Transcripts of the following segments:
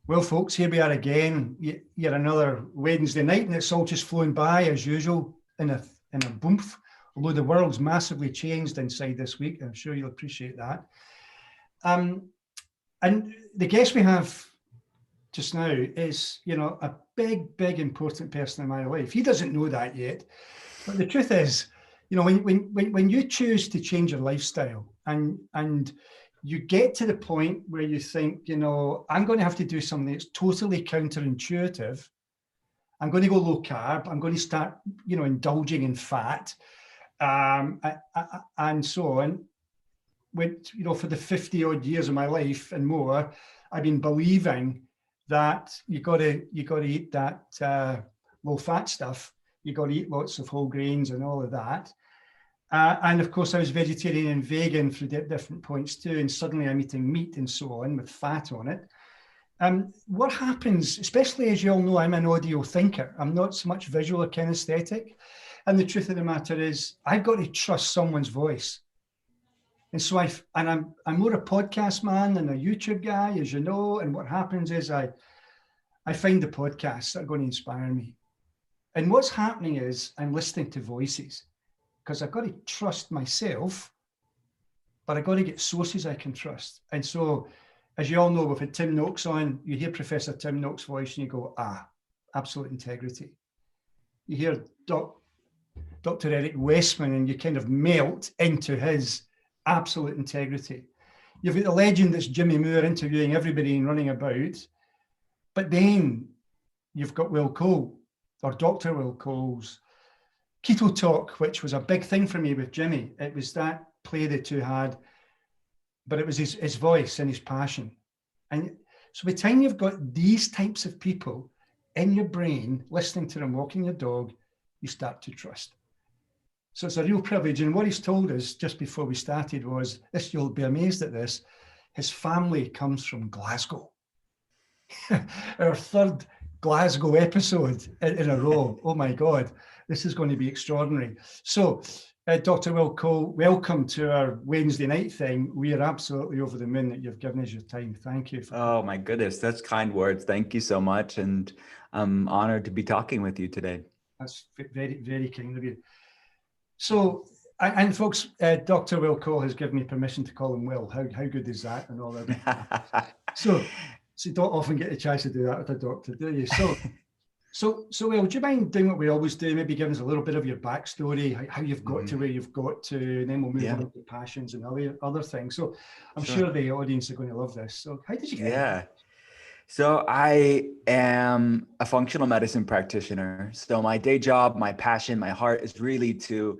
Well, folks, here we are again. Yet another Wednesday night, and it's all just flown by as usual in a boomph. Although the world's massively changed inside this week, I'm sure you'll appreciate that. And the guest we have just now is, a big, important person in my life. He doesn't know that yet, but the truth is, when you choose to change your lifestyle and you get to the point where you think, I'm going to have to do something that's totally counterintuitive. I'm going to go low carb. I'm going to start, indulging in fat, and so on. For the 50 odd years of my life and more, I've been believing that you got to eat that low fat stuff. You got to eat lots of whole grains and all of that. And of course, I was vegetarian and vegan through different points too. And suddenly I'm eating meat and so on with fat on it. What happens, especially as you all know, I'm an audio thinker. I'm not so much visual or kinesthetic. And the truth of the matter is, I've got to trust someone's voice. And so I'm more a podcast man than a YouTube guy, as you know. And what happens is I find the podcasts that are going to inspire me. And what's happening is I'm listening to voices because I've got to trust myself, but I've got to get sources I can trust. And so, as you all know, we've had Tim Noakes on. You hear Professor Tim Noakes' voice and you go, absolute integrity. You hear Dr. Eric Westman and you kind of melt into his absolute integrity. You've got the legend that's Jimmy Moore interviewing everybody and running about. But then you've got Will Cole, or Dr. Will Cole's Keto Talk, which was a big thing for me with Jimmy. It was that play the two had, but it was his voice and his passion. And so by the time you've got these types of people in your brain, listening to them walking your dog, you start to trust. So it's a real privilege. And what he's told us just before we started was, you'll be amazed at this, his family comes from Glasgow. Our third Glasgow episode in a row. Oh my God, this is going to be extraordinary. So, Dr. Will Cole, welcome to our Wednesday night thing. We are absolutely over the moon that you've given us your time. Thank you. Oh my goodness, that's kind words. Thank you so much. And I'm honored to be talking with you today. That's very, very kind of you. So, and folks, Dr. Will Cole has given me permission to call him Will. How good is that? And all that. So you don't often get a chance to do that with a doctor, do you? So Will, do you mind doing what we always do? Maybe give us a little bit of your backstory, how you've got to where you've got to, and then we'll move on to passions and other things. So I'm sure the audience are going to love this. So how did you get into it? So I am a functional medicine practitioner. So my day job, my passion, my heart is really to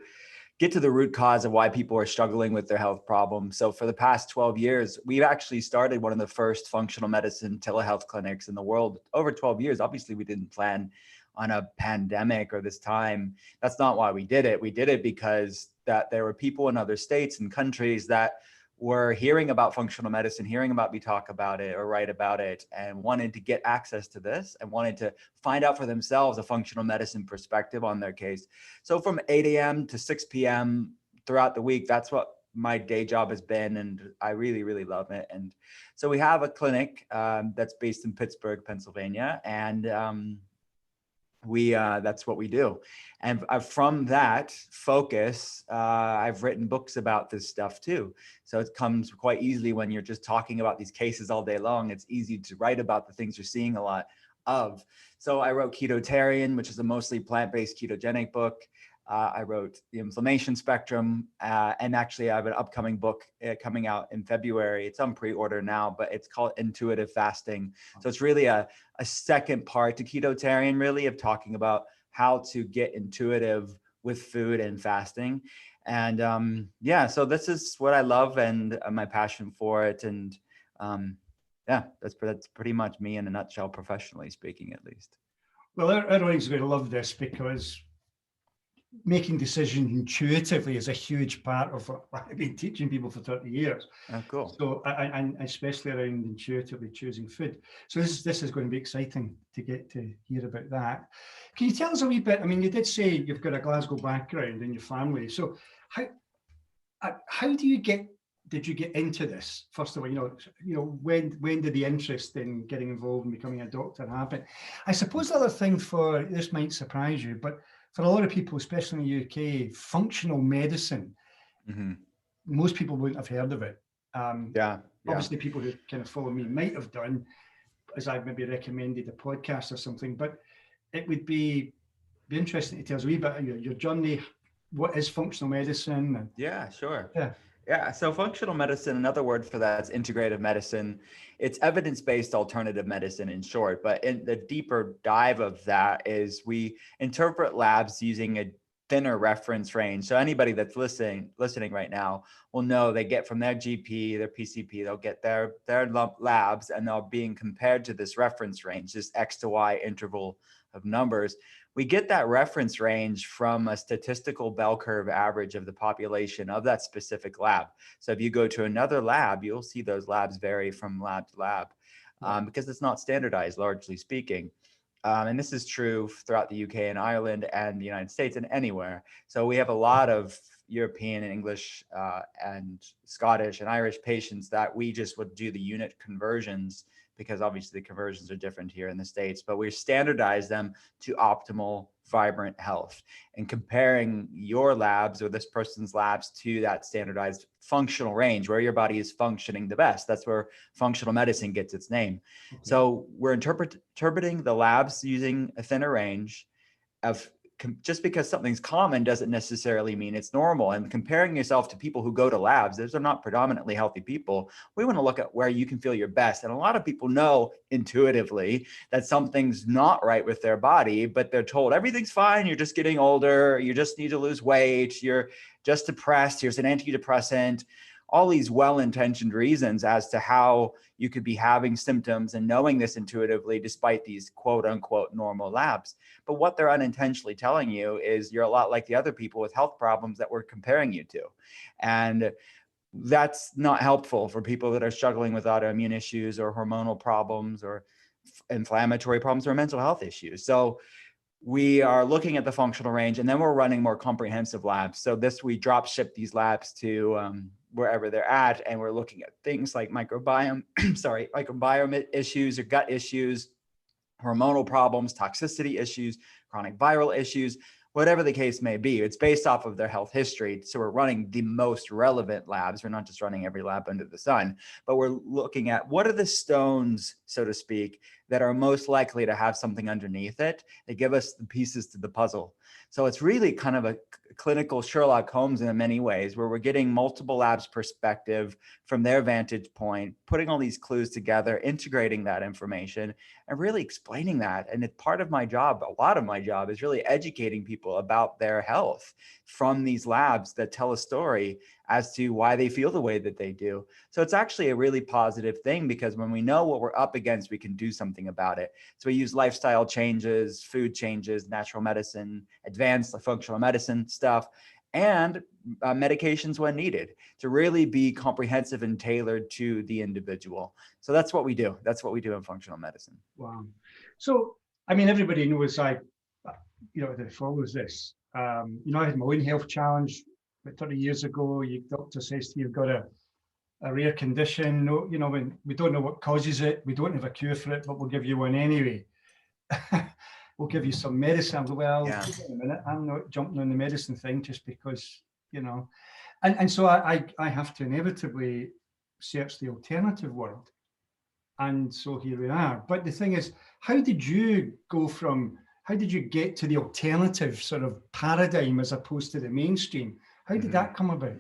get to the root cause of why people are struggling with their health problems. So for the past 12 years, we've actually started one of the first functional medicine telehealth clinics in the world. Over 12 years, obviously we didn't plan on a pandemic or this time. That's not why we did it. We did it because that there were people in other states and countries that were hearing about functional medicine, hearing about me talk about it or write about it, and wanted to get access to this and wanted to find out for themselves a functional medicine perspective on their case. So from 8 a.m. to 6 p.m. throughout the week, that's what my day job has been. And I really, really love it. And so we have a clinic that's based in Pittsburgh, Pennsylvania. And that's what we do. And from that focus, I've written books about this stuff too. So it comes quite easily when you're just talking about these cases all day long. It's easy to write about the things you're seeing a lot of. So I wrote Ketotarian, which is a mostly plant-based ketogenic book. I wrote The Inflammation Spectrum, and actually I have an upcoming book coming out in February. It's on pre-order now, but it's called Intuitive Fasting. So it's really a second part to Ketotarian, really, of talking about how to get intuitive with food and fasting. And so this is what I love and my passion for it. And that's pretty much me in a nutshell, professionally speaking, at least. Well, our audience is going to love this because making decisions intuitively is a huge part of what I've been teaching people for 30 years. Oh, cool. So, and especially around intuitively choosing food. So this is going to be exciting to get to hear about that. Can you tell us a wee bit? I mean, you did say you've got a Glasgow background in your family. So how do you get did you get into this? First of all, when did the interest in getting involved and becoming a doctor happen? I suppose the other thing this might surprise you, but for a lot of people, especially in the UK, functional medicine, most people wouldn't have heard of it. Obviously, people who kind of follow me might have done, as I've maybe recommended a podcast or something, but it would be interesting to tell us a wee bit of your journey. What is functional medicine? Yeah, sure. Yeah. So functional medicine, another word for that is integrative medicine. It's evidence-based alternative medicine in short, but in the deeper dive of that is we interpret labs using a thinner reference range. So anybody that's listening right now will know they get from their GP, their PCP, they'll get their labs, and they're being compared to this reference range, this X to Y interval of numbers. We get that reference range from a statistical bell curve average of the population of that specific lab. So if you go to another lab, you'll see those labs vary from lab to lab because it's not standardized, largely speaking. And this is true throughout the UK and Ireland and the United States and anywhere. So we have a lot of European and English and Scottish and Irish patients that we just would do the unit conversions, because obviously the conversions are different here in the States, but we standardize them to optimal, vibrant health. And comparing your labs or this person's labs to that standardized functional range where your body is functioning the best. That's where functional medicine gets its name. Okay. So we're interpreting the labs using a thinner range of just because something's common doesn't necessarily mean it's normal. And comparing yourself to people who go to labs, those are not predominantly healthy people. We want to look at where you can feel your best. And a lot of people know intuitively that something's not right with their body, but they're told everything's fine. You're just getting older. You just need to lose weight. You're just depressed. Here's an antidepressant. All these well-intentioned reasons as to how you could be having symptoms and knowing this intuitively despite these quote unquote normal labs. But what they're unintentionally telling you is you're a lot like the other people with health problems that we're comparing you to. And that's not helpful for people that are struggling with autoimmune issues or hormonal problems or inflammatory problems or mental health issues. So we are looking at the functional range, and then we're running more comprehensive labs. So we drop ship these labs to wherever they're at, and we're looking at things like microbiome issues or gut issues, hormonal problems, toxicity issues, chronic viral issues, whatever the case may be. It's based off of their health history. So we're running the most relevant labs. We're not just running every lab under the sun, but we're looking at what are the stones, so to speak, that are most likely to have something underneath it. They give us the pieces to the puzzle. So it's really kind of a clinical Sherlock Holmes in many ways, where we're getting multiple labs' perspective from their vantage point, putting all these clues together, integrating that information, and really explaining that. And it's part of my job, a lot of my job is really educating people about their health from these labs that tell a story as to why they feel the way that they do. So it's actually a really positive thing, because when we know what we're up against, we can do something about it. So we use lifestyle changes, food changes, natural medicine, advanced functional medicine stuff, and medications when needed to really be comprehensive and tailored to the individual. So that's what we do. That's what we do in functional medicine. Wow. So, I mean, everybody knows that follows this. I had my own health challenge about 30 years ago. Your doctor says to you, you've got a rare condition. No, when we don't know what causes it, we don't have a cure for it, but we'll give you one anyway. We'll give you some medicine. Well, wait a minute, I'm not jumping on the medicine thing just because, and so I have to inevitably search the alternative world. And so here we are. But the thing is, how did you get to the alternative sort of paradigm as opposed to the mainstream? How did that come about?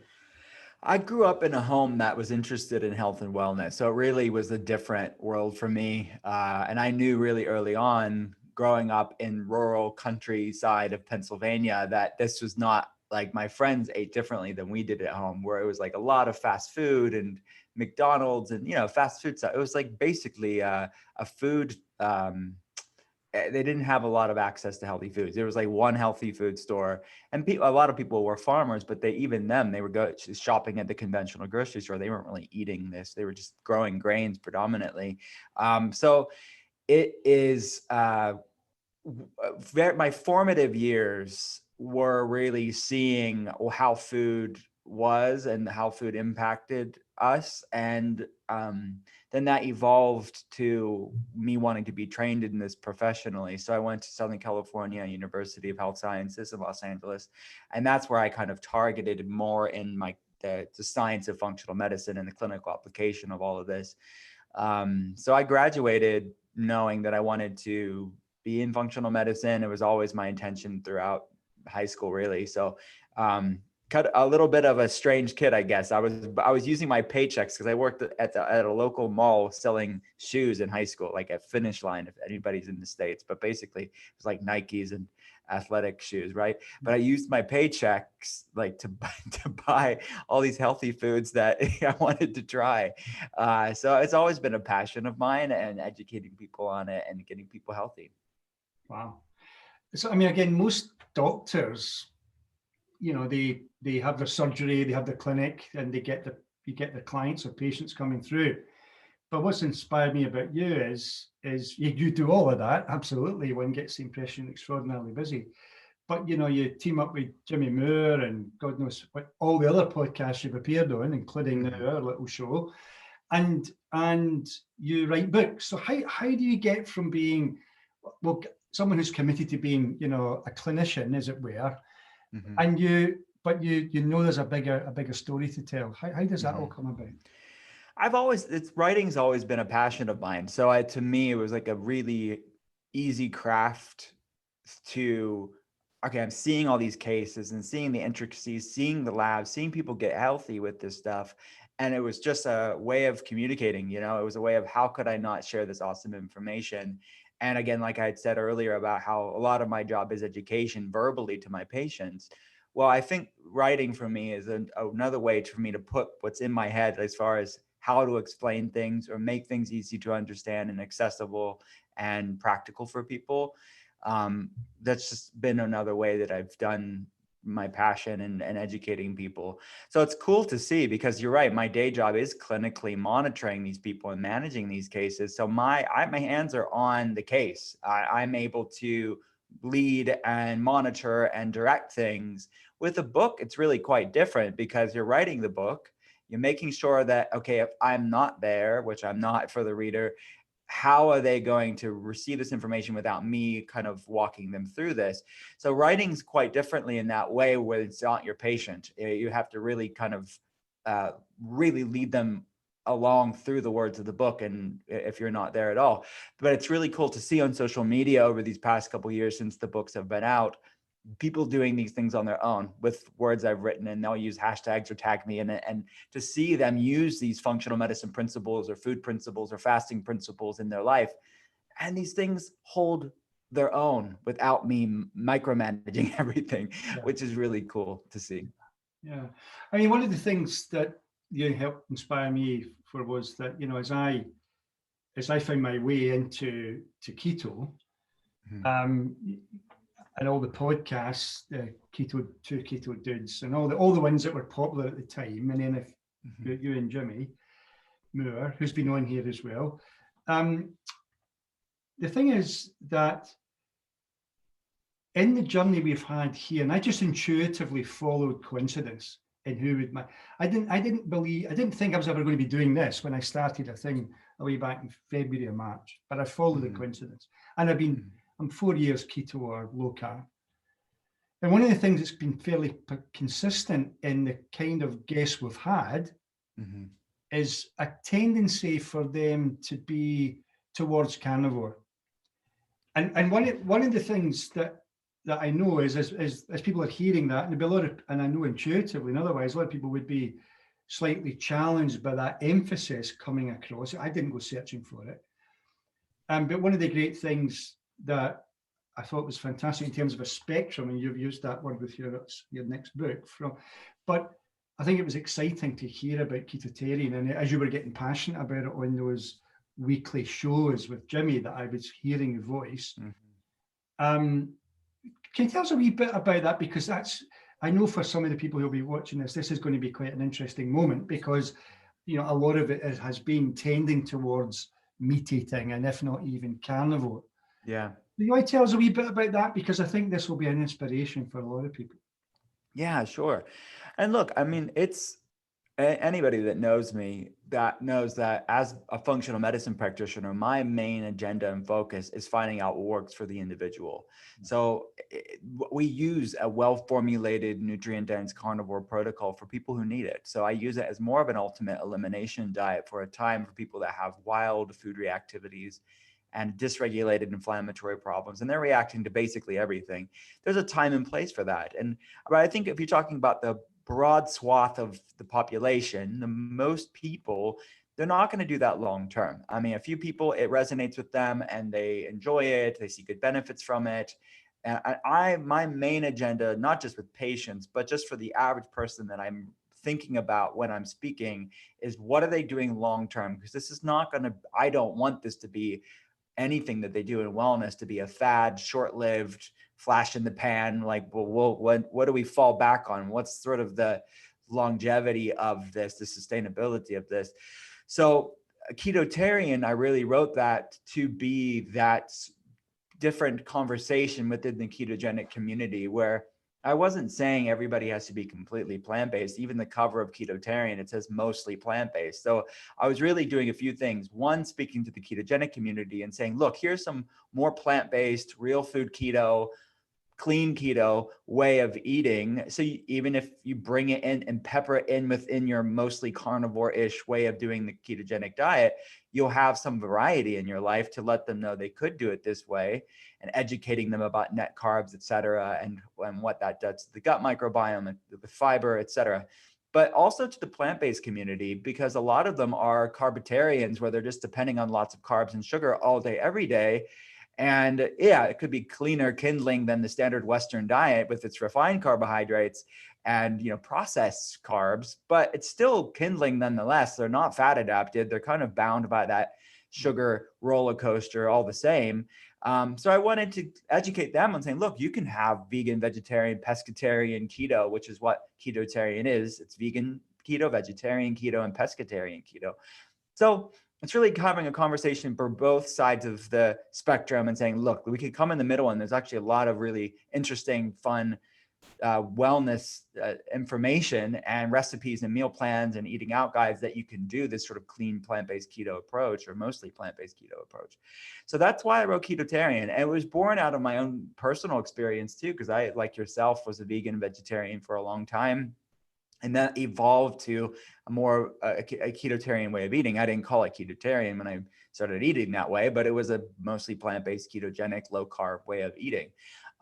I grew up in a home that was interested in health and wellness. So it really was a different world for me. And I knew really early on, growing up in rural countryside of Pennsylvania, that this was not like my friends ate differently than we did at home, where it was like a lot of fast food and McDonald's and, fast food stuff. It was like basically a food, they didn't have a lot of access to healthy foods. There was like one healthy food store, and a lot of people were farmers, but they were shopping at the conventional grocery store. They weren't really eating this. They were just growing grains predominantly. So it is my formative years were really seeing how food was and how food impacted us. And then that evolved to me wanting to be trained in this professionally. So I went to Southern California University of Health Sciences in Los Angeles. And that's where I kind of targeted more in the science of functional medicine and the clinical application of all of this. So I graduated knowing that I wanted to be in functional medicine. It was always my intention throughout high school, really. So cut a little bit of a strange kid, I guess. I was using my paychecks because I worked at a local mall selling shoes in high school, like at Finish Line, if anybody's in the States. But basically, it was like Nikes and athletic shoes, right? But I used my paychecks like to buy all these healthy foods that I wanted to try. So it's always been a passion of mine, and educating people on it and getting people healthy. Wow. So, I mean, again, most doctors, you know, they have their surgery, they have their clinic, and you get the clients or patients coming through. But what's inspired me about you is you do all of that. Absolutely. One gets the impression extraordinarily busy. But, you know, you team up with Jimmy Moore and God knows what all the other podcasts you've appeared on, including our little show. And you write books. So how do you get from being, well, someone who's committed to being, you know, a clinician, as it were, and you know there's a bigger story to tell. How does that all come about? Writing's always been a passion of mine. So to me, it was like a really easy craft to, okay, I'm seeing all these cases and seeing the intricacies, seeing the labs, seeing people get healthy with this stuff. And it was just a way of communicating, you know, it was a way of how could I not share this awesome information? And again, like I had said earlier about how a lot of my job is education verbally to my patients. Well, I think writing for me is another way for me to put what's in my head as far as how to explain things or make things easy to understand and accessible and practical for people. That's just been another way that I've done my passion and educating people. So it's cool to see, because you're right, my day job is clinically monitoring these people and managing these cases. So my hands are on the case. I'm able to lead and monitor and direct things. With a book, it's really quite different, because you're writing the book, you're making sure that, okay, if I'm not there, which I'm not for the reader, how are they going to receive this information without me kind of walking them through this? So writing's quite differently in that way, where it's not your patient. You have to really kind of really lead them along through the words of the book, and if you're not there at all. But it's really cool to see on social media over these past couple of years since the books have been out, people doing these things on their own with words I've written, and they'll use hashtags or tag me in it. And to see them use these functional medicine principles or food principles or fasting principles in their life, and these things hold their own without me micromanaging everything, which is really cool to see. Yeah. I mean, one of the things that you helped inspire me for was that, you know, as I found my way into keto, and all the podcasts, Keto, Two Keto Dudes, and all the ones that were popular at the time, and then if you and Jimmy Moore, who's been on here as well. The thing is that in the journey we've had here, and I just intuitively followed coincidence in who would I didn't think I was ever going to be doing this when I started a thing way back in February or March, but I followed the coincidence, and I'm 4 years keto or low carb. And one of the things that's been fairly consistent in the kind of guests we've had is a tendency for them to be towards carnivore. And one of the things that I know is as people are hearing that, and there'll be a lot of, and I know intuitively, and otherwise a lot of people would be slightly challenged by that emphasis coming across. I didn't go searching for it. But one of the great things that I thought was fantastic in terms of a spectrum, and you've used that word with your next book, but I think it was exciting to hear about Ketotarian, and as you were getting passionate about it on those weekly shows with Jimmy, that I was hearing the voice. Can you tell us a wee bit about that? Because I know for some of the people who'll be watching this is going to be quite an interesting moment, because, you know, a lot of it has been tending towards meat eating, and if not even carnivore. Yeah. Do you want to tell us a wee bit about that? Because I think this will be an inspiration for a lot of people. Yeah, sure. And look, I mean, it's anybody that knows me that knows that as a functional medicine practitioner, my main agenda and focus is finding out what works for the individual. So we use a well-formulated nutrient-dense carnivore protocol for people who need it. So I use it as more of an ultimate elimination diet for a time for people that have wild food reactivities and dysregulated inflammatory problems, and they're reacting to basically everything. There's a time and place for that. But I think if you're talking about the broad swath of the population, the most people, they're not going to do that long term. I mean, a few people, it resonates with them and they enjoy it, they see good benefits from it. And my main agenda, not just with patients, but just for the average person that I'm thinking about when I'm speaking, is what are they doing long term? Because this is not going to, I don't want this to be anything that they do in wellness to be a fad, short-lived, flash in the pan. Like, well, what do we fall back on? What's sort of the longevity of this, the sustainability of this? So Ketotarian, I really wrote that to be that different conversation within the ketogenic community, where I wasn't saying everybody has to be completely plant-based. Even the cover of Ketotarian, it says mostly plant-based. So I was really doing a few things. One, speaking to the ketogenic community and saying, look, here's some more plant-based, real food keto, clean keto way of eating. So even if you bring it in and pepper it in within your mostly carnivore-ish way of doing the ketogenic diet, you'll have some variety in your life to let them know they could do it this way, and educating them about net carbs, et cetera, and what that does to the gut microbiome and the fiber, et cetera. But also to the plant-based community, because a lot of them are carbitarians, where they're just depending on lots of carbs and sugar all day, every day. And yeah, it could be cleaner kindling than the standard Western diet with its refined carbohydrates and, you know, processed carbs, but it's still kindling nonetheless. They're not fat adapted. They're kind of bound by that sugar roller coaster all the same. So I wanted to educate them on saying, look, you can have vegan, vegetarian, pescatarian, keto, which is what Ketotarian is. It's vegan keto, vegetarian keto, and pescatarian keto. So it's really having a conversation for both sides of the spectrum and saying, look, we could come in the middle, and there's actually a lot of really interesting, fun wellness information and recipes and meal plans and eating out guides that you can do this sort of clean plant-based keto approach, or mostly plant-based keto approach. So that's why I wrote Ketotarian. And it was born out of my own personal experience too, because I, like yourself, was a vegan vegetarian for a long time. And that evolved to a more a ketotarian way of eating. I didn't call it Ketotarian when I started eating that way, but it was a mostly plant-based, ketogenic, low-carb way of eating.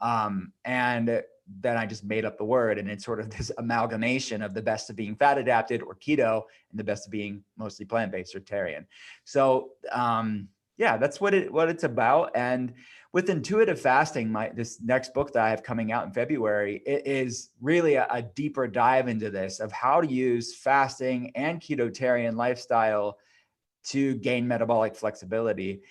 And then I just made up the word, and it's sort of this amalgamation of the best of being fat adapted or keto and the best of being mostly plant-based or tarian. So yeah, that's what it's about. And with intuitive fasting, this next book that I have coming out in February, it is really a deeper dive into this, of how to use fasting and ketotarian lifestyle to gain metabolic flexibility.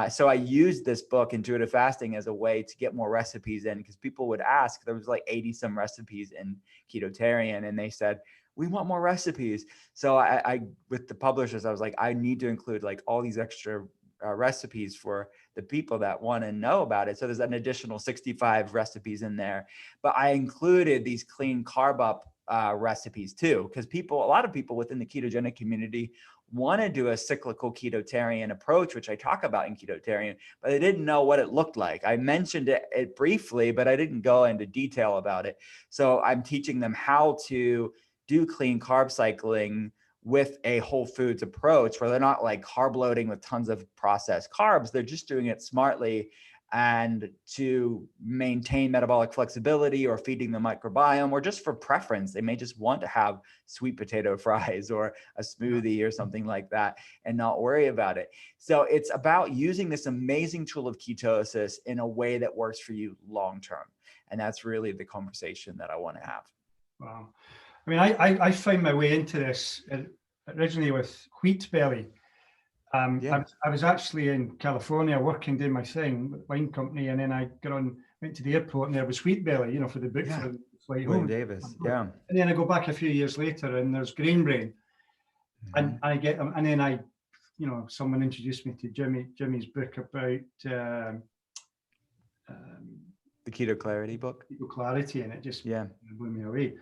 So I used this book, Intuitive Fasting, as a way to get more recipes in, because people would ask. There was like 80 some recipes in Ketotarian, and they said, we want more recipes. So I with the publishers, I was like, I need to include like all these extra recipes for the people that want to know about it. So there's an additional 65 recipes in there, but I included these clean carb up recipes too, because a lot of people within the ketogenic community want to do a cyclical ketotarian approach, which I talk about in Ketotarian, but they didn't know what it looked like. I mentioned it briefly, but I didn't go into detail about it. So I'm teaching them how to do clean carb cycling with a whole foods approach, where they're not like carb loading with tons of processed carbs. They're just doing it smartly and to maintain metabolic flexibility, or feeding the microbiome, or just for preference. They may just want to have sweet potato fries or a smoothie or something like that and not worry about it. So it's about using this amazing tool of ketosis in a way that works for you long-term. And that's really the conversation that I want to have. Wow. I mean, I found my way into this originally with wheat belly. I was actually in California working, doing my thing with a wine company, and then I went to the airport, and there was wheat belly, for the book for the flight home. Davis, And then I go back a few years later, and there's grain brain, and then someone introduced me to Jimmy's book about the Keto Clarity book. Keto Clarity, and it just blew me away.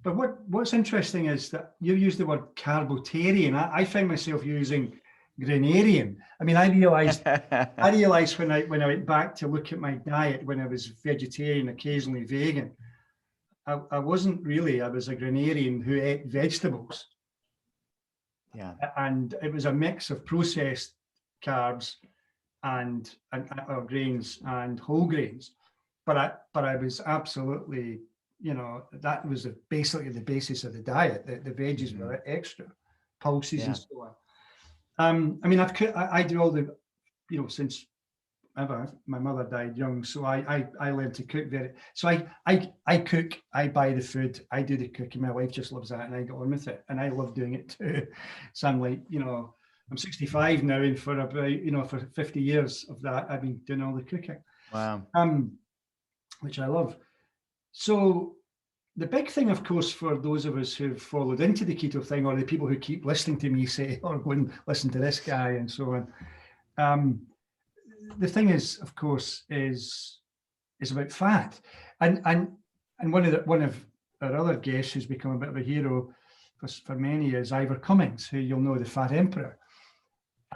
But what's interesting is that you use the word carbotarian. I find myself using granarian. I mean, I realized when I went back to look at my diet when I was vegetarian, occasionally vegan, I wasn't really. I was a granarian who ate vegetables. Yeah. And it was a mix of processed carbs and or grains and whole grains. But I was absolutely, you know, that was basically the basis of the diet. The veggies were extra, pulses and so on. I mean, I do all the, you know, since ever. My mother died young, so I learned to cook so I cook, I buy the food, I do the cooking. My wife just loves that, and I get on with it, and I love doing it too. So I'm like, you know, I'm 65 now, and for about, you know, for 50 years of that, I've been doing all the cooking. Wow. Which I love. So the big thing, of course, for those of us who've followed into the keto thing, or the people who keep listening to me say, "Oh, go and listen to this guy," and so on. The thing is, of course, is about fat, and one of our other guests who's become a bit of a hero for many is Ivor Cummings, who you'll know, the Fat Emperor.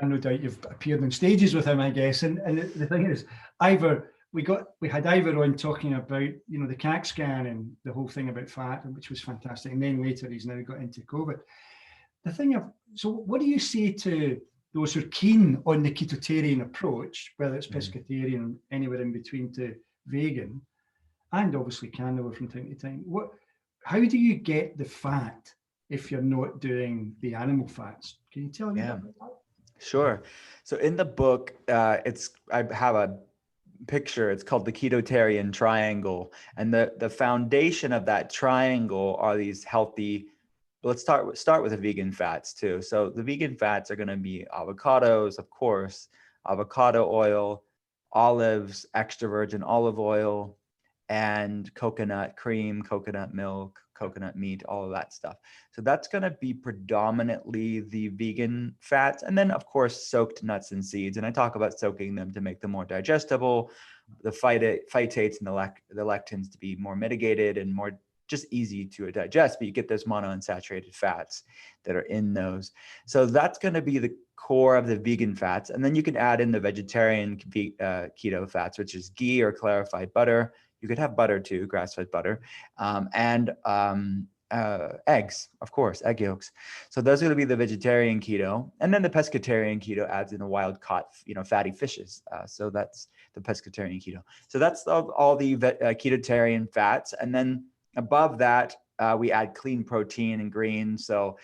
And no doubt you've appeared on stages with him, I guess. And the thing is, Ivor, we had Ivor on talking about, you know, the CAC scan and the whole thing about fat, which was fantastic. And then later he's now got into COVID. So what do you say to those who are keen on the Ketotarian approach, whether it's pescatarian, anywhere in between to vegan, and obviously carnivore from time to time? How do you get the fat if you're not doing the animal fats? Can you tell me about that? Sure. So in the book, I have a picture. It's called the Ketotarian triangle, and the foundation of that triangle are these healthy. Let's start with the vegan fats too. So the vegan fats are going to be avocados, of course, avocado oil, olives, extra virgin olive oil, and coconut cream, coconut milk, coconut meat, all of that stuff. So that's going to be predominantly the vegan fats. And then, of course, soaked nuts and seeds. And I talk about soaking them to make them more digestible, the phytates and the lectins to be more mitigated and more just easy to digest, but you get those monounsaturated fats that are in those. So that's going to be the core of the vegan fats. And then you can add in the vegetarian keto fats, which is ghee or clarified butter. You could have butter too, grass-fed butter, and eggs, of course, egg yolks. So those are going to be the vegetarian keto. And then the pescatarian keto adds in the wild caught, fatty fishes. So that's the pescatarian keto. So that's all the ketotarian fats. And then above that, we add clean protein and greens. So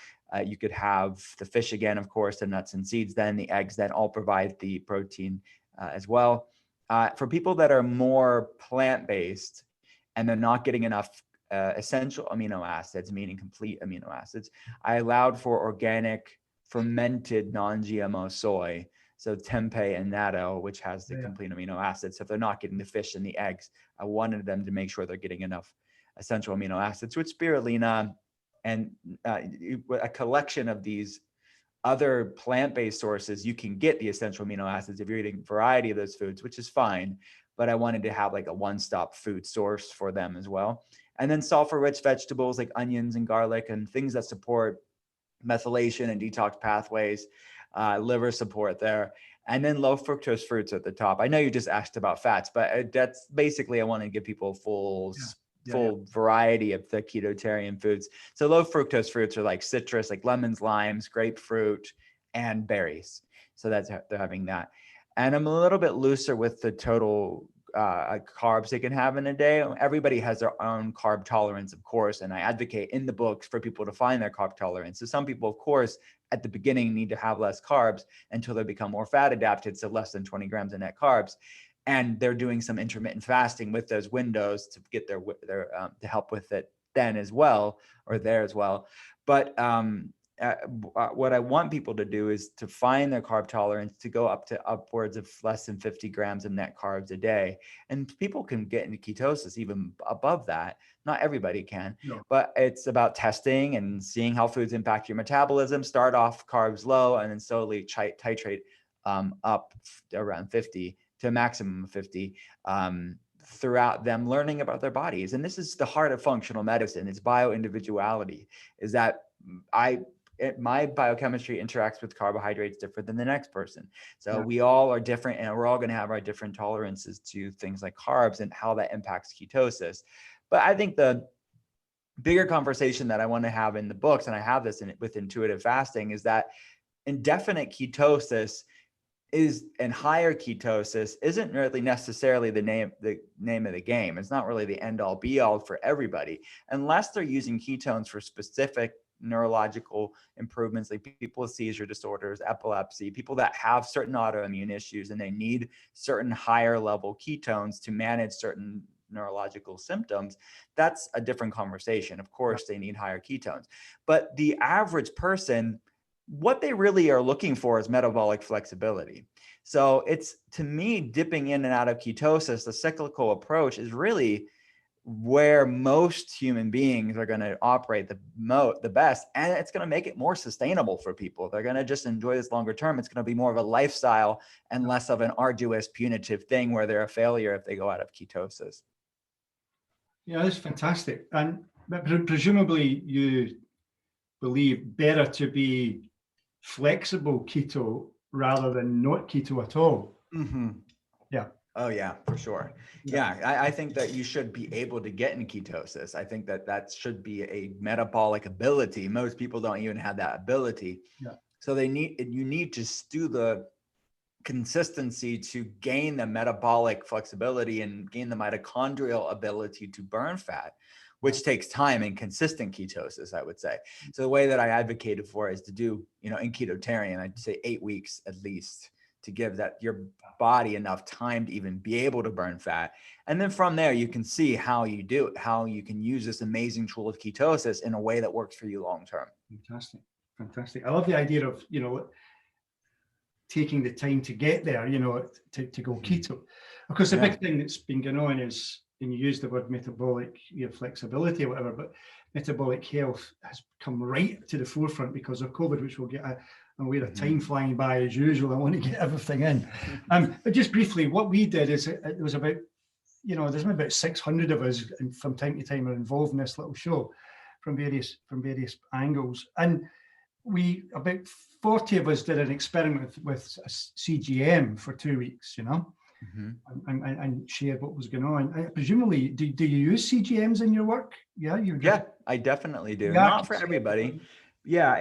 you could have the fish again, of course, the nuts and seeds, then the eggs, then all provide the protein as well. For people that are more plant-based and they're not getting enough essential amino acids, meaning complete amino acids, I allowed for organic fermented non-GMO soy. So tempeh and natto, which has the complete amino acids. So if they're not getting the fish and the eggs, I wanted them to make sure they're getting enough essential amino acids, with spirulina and a collection of these other plant-based sources. You can get the essential amino acids if you're eating a variety of those foods, which is fine. But I wanted to have like a one-stop food source for them as well. And then sulfur-rich vegetables like onions and garlic and things that support methylation and detox pathways, liver support there. And then low fructose fruits at the top. I know you just asked about fats, but that's basically, I want to give people full variety of the ketotarian foods. So low fructose fruits are like citrus, like lemons, limes, grapefruit, and berries. So they're having that. And I'm a little bit looser with the total carbs they can have in a day. Everybody has their own carb tolerance, of course, and I advocate in the books for people to find their carb tolerance. So some people, of course, at the beginning need to have less carbs until they become more fat adapted, so less than 20 grams of net carbs. And they're doing some intermittent fasting with those windows to get their to help with it then as well, or there as well. But what I want people to do is to find their carb tolerance to go up to upwards of less than 50 grams of net carbs a day. And people can get into ketosis even above that. Not everybody can, but it's about testing and seeing how foods impact your metabolism. Start off carbs low and then slowly titrate up around 50 to a maximum of 50. throughout them learning about their bodies. And this is the heart of functional medicine. It's bio-individuality, is that my biochemistry interacts with carbohydrates different than the next person. So we all are different, and we're all going to have our different tolerances to things like carbs and how that impacts ketosis. But I think the bigger conversation that I want to have in the books, and I have this with intuitive fasting, is that indefinite ketosis and higher ketosis isn't really necessarily the name of the game. It's not really the end all be all for everybody, unless they're using ketones for specific neurological improvements, like people with seizure disorders, epilepsy, people that have certain autoimmune issues and they need certain higher level ketones to manage certain neurological symptoms. That's a different conversation. Of course, they need higher ketones, but the average person, what they really are looking for is metabolic flexibility. So it's, to me, dipping in and out of ketosis, the cyclical approach, is really where most human beings are going to operate the best, and it's going to make it more sustainable for people. They're going to just enjoy this longer term. It's going to be more of a lifestyle and less of an arduous, punitive thing where they're a failure if they go out of ketosis. Yeah, that's fantastic. And presumably you believe better to be flexible keto rather than not keto at all. Mm-hmm. Yeah. Oh yeah, for sure. Yeah, I think that you should be able to get in ketosis. I think that should be a metabolic ability. Most people don't even have that ability. Yeah. So you need to do the consistency to gain the metabolic flexibility and gain the mitochondrial ability to burn fat, which takes time and consistent ketosis, I would say. So the way that I advocated for is to do, in Ketotarian, I'd say 8 weeks at least, to give that your body enough time to even be able to burn fat. And then from there, you can see how you do it, how you can use this amazing tool of ketosis in a way that works for you long-term. Fantastic. I love the idea of, taking the time to get there, to go keto. Of course, the big thing that's been going on is, and you use the word metabolic flexibility or whatever, but metabolic health has come right to the forefront because of COVID, which we'll get I'm aware of time flying by as usual. I want to get everything in. But just briefly, what we did is it was about, there's about 600 of us, and from time to time are involved in this little show from various angles. And about 40 of us did an experiment with a CGM for 2 weeks, and shared what was going on. Presumably, do you use CGMs in your work? Yeah, I definitely do. Not for everybody. Yeah,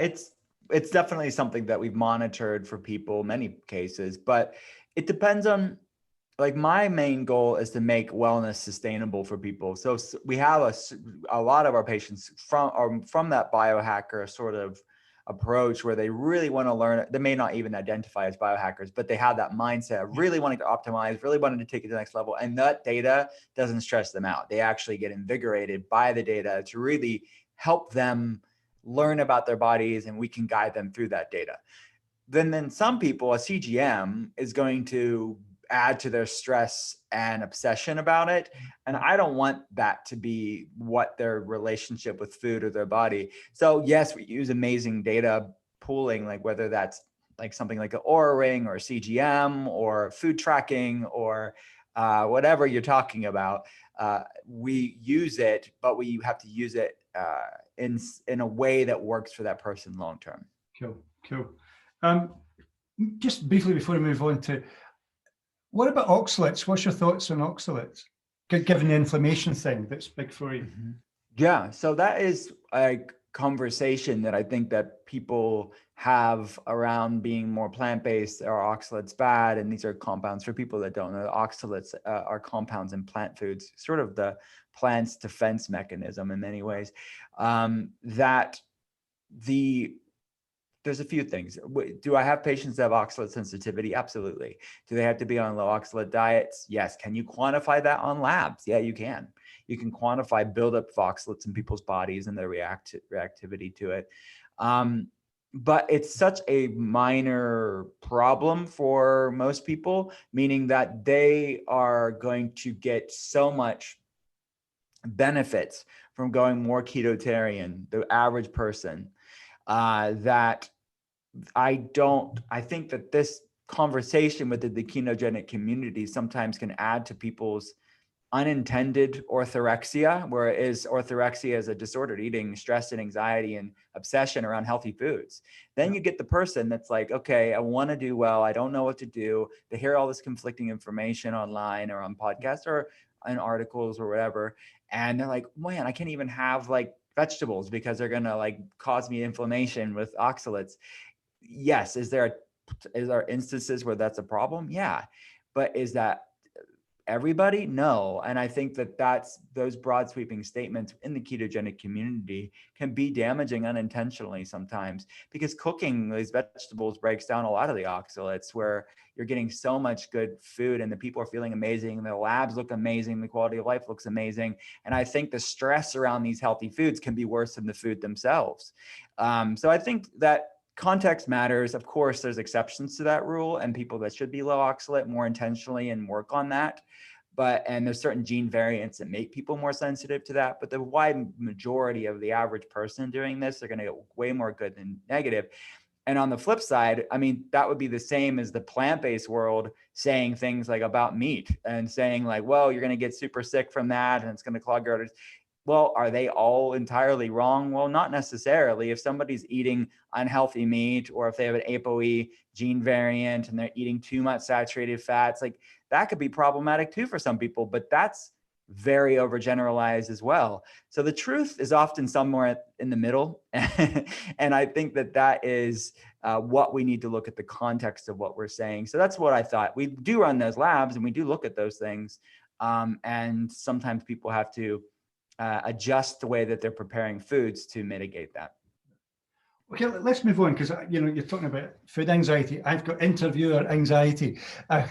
it's definitely something that we've monitored for people, many cases, but it depends on, like, my main goal is to make wellness sustainable for people. So we have a lot of our patients from that biohacker sort of approach where they really want to learn. They may not even identify as biohackers, but they have that mindset of really wanting to optimize, really wanting to take it to the next level. And that data doesn't stress them out. They actually get invigorated by the data to really help them learn about their bodies, and we can guide them through that data. Then some people, a CGM is going to add to their stress and obsession about it. And I don't want that to be what their relationship with food or their body. So yes, we use amazing data pooling, like whether that's like something like an Oura Ring or CGM or food tracking or whatever you're talking about. We use it, but we have to use it in a way that works for that person long-term. Cool. Just briefly before we move on to, what about oxalates? What's your thoughts on oxalates, given the inflammation thing that's big for you? Yeah, so that is a conversation that I think that people have around being more plant-based. Are oxalates bad? And these are compounds, for people that don't know, oxalates are compounds in plant foods, sort of the plant's defense mechanism in many ways. There's a few things. Do I have patients that have oxalate sensitivity? Absolutely. Do they have to be on low oxalate diets? Yes. Can you quantify that on labs? Yeah, you can. You can quantify buildup of oxalates in people's bodies and their reactivity to it. But it's such a minor problem for most people, meaning that they are going to get so much benefits from going more ketotarian, the average person, that I think that this conversation within the ketogenic community sometimes can add to people's unintended orthorexia, where it is orthorexia is a disordered eating, stress and anxiety and obsession around healthy foods. Then you get the person that's like, okay, I want to do well. I don't know what to do. They hear all this conflicting information online or on podcasts or in articles or whatever. And they're like, man, I can't even have like vegetables because they're going to like cause me inflammation with oxalates. Yes. Is there instances where that's a problem? Yeah. But is that everybody? No. And I think that those broad sweeping statements in the ketogenic community can be damaging unintentionally sometimes, because cooking these vegetables breaks down a lot of the oxalates, where you're getting so much good food and the people are feeling amazing. The labs look amazing. The quality of life looks amazing. And I think the stress around these healthy foods can be worse than the food themselves. So I think that context matters. Of course, there's exceptions to that rule and people that should be low oxalate more intentionally and work on that. And there's certain gene variants that make people more sensitive to that. But the wide majority of the average person doing this are going to get way more good than negative. And on the flip side, I mean, that would be the same as the plant-based world saying things like about meat and saying like, well, you're going to get super sick from that and it's going to clog your arteries. Well, are they all entirely wrong? Well, not necessarily. If somebody's eating unhealthy meat, or if they have an ApoE gene variant and they're eating too much saturated fats, like that could be problematic too for some people, but that's very overgeneralized as well. So the truth is often somewhere in the middle. And I think that is what we need to look at the context of what we're saying. So that's what I thought. We do run those labs and we do look at those things. And sometimes people have to adjust the way that they're preparing foods to mitigate that. Okay, let's move on, because you're talking about food anxiety. I've got interviewer anxiety. I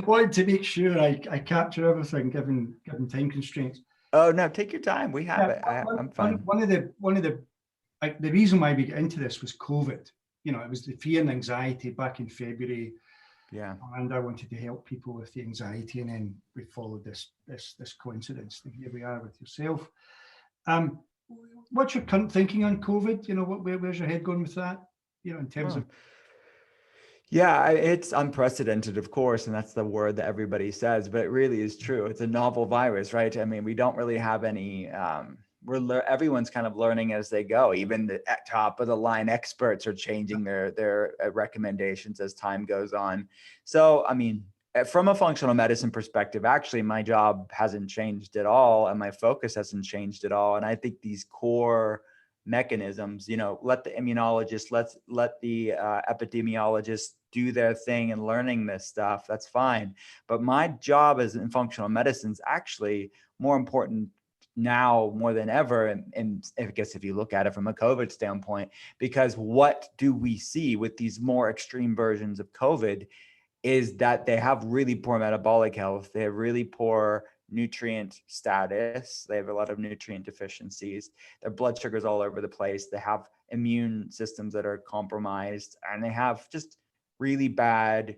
wanted to make sure I capture everything, given time constraints. Oh no, take your time. We have it. I'm fine. One of the the reason why we got into this was COVID. It was the fear and anxiety back in February. Yeah. And I wanted to help people with the anxiety, and then we followed this coincidence. And here we are with yourself. What's your current thinking on COVID? Where's your head going with that? In terms of. Yeah, it's unprecedented, of course, and that's the word that everybody says, but it really is true. It's a novel virus, right? I mean, we don't really have any. Everyone's kind of learning as they go. Even the top of the line experts are changing their recommendations as time goes on. So, I mean, from a functional medicine perspective, actually, my job hasn't changed at all, and my focus hasn't changed at all. And I think these core mechanisms, let the immunologists, let the epidemiologists do their thing in learning this stuff. That's fine. But my job as in functional medicine is actually more important now more than ever. And I guess if you look at it from a COVID standpoint, because what do we see with these more extreme versions of COVID is that they have really poor metabolic health. They have really poor nutrient status. They have a lot of nutrient deficiencies. Their blood sugar's all over the place. They have immune systems that are compromised, and they have just really bad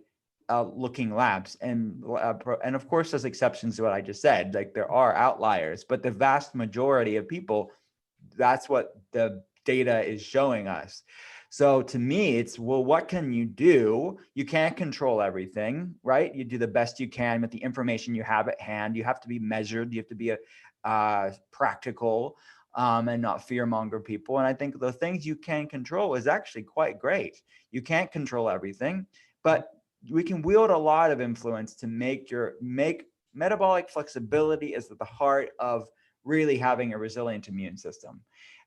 looking labs. And of course, there's exceptions to what I just said. Like there are outliers, but the vast majority of people, that's what the data is showing us. So to me, it's, well, what can you do? You can't control everything, right? You do the best you can with the information you have at hand. You have to be measured. You have to be practical and not fearmonger people. And I think the things you can control is actually quite great. You can't control everything, but we can wield a lot of influence to make metabolic flexibility is at the heart of really having a resilient immune system.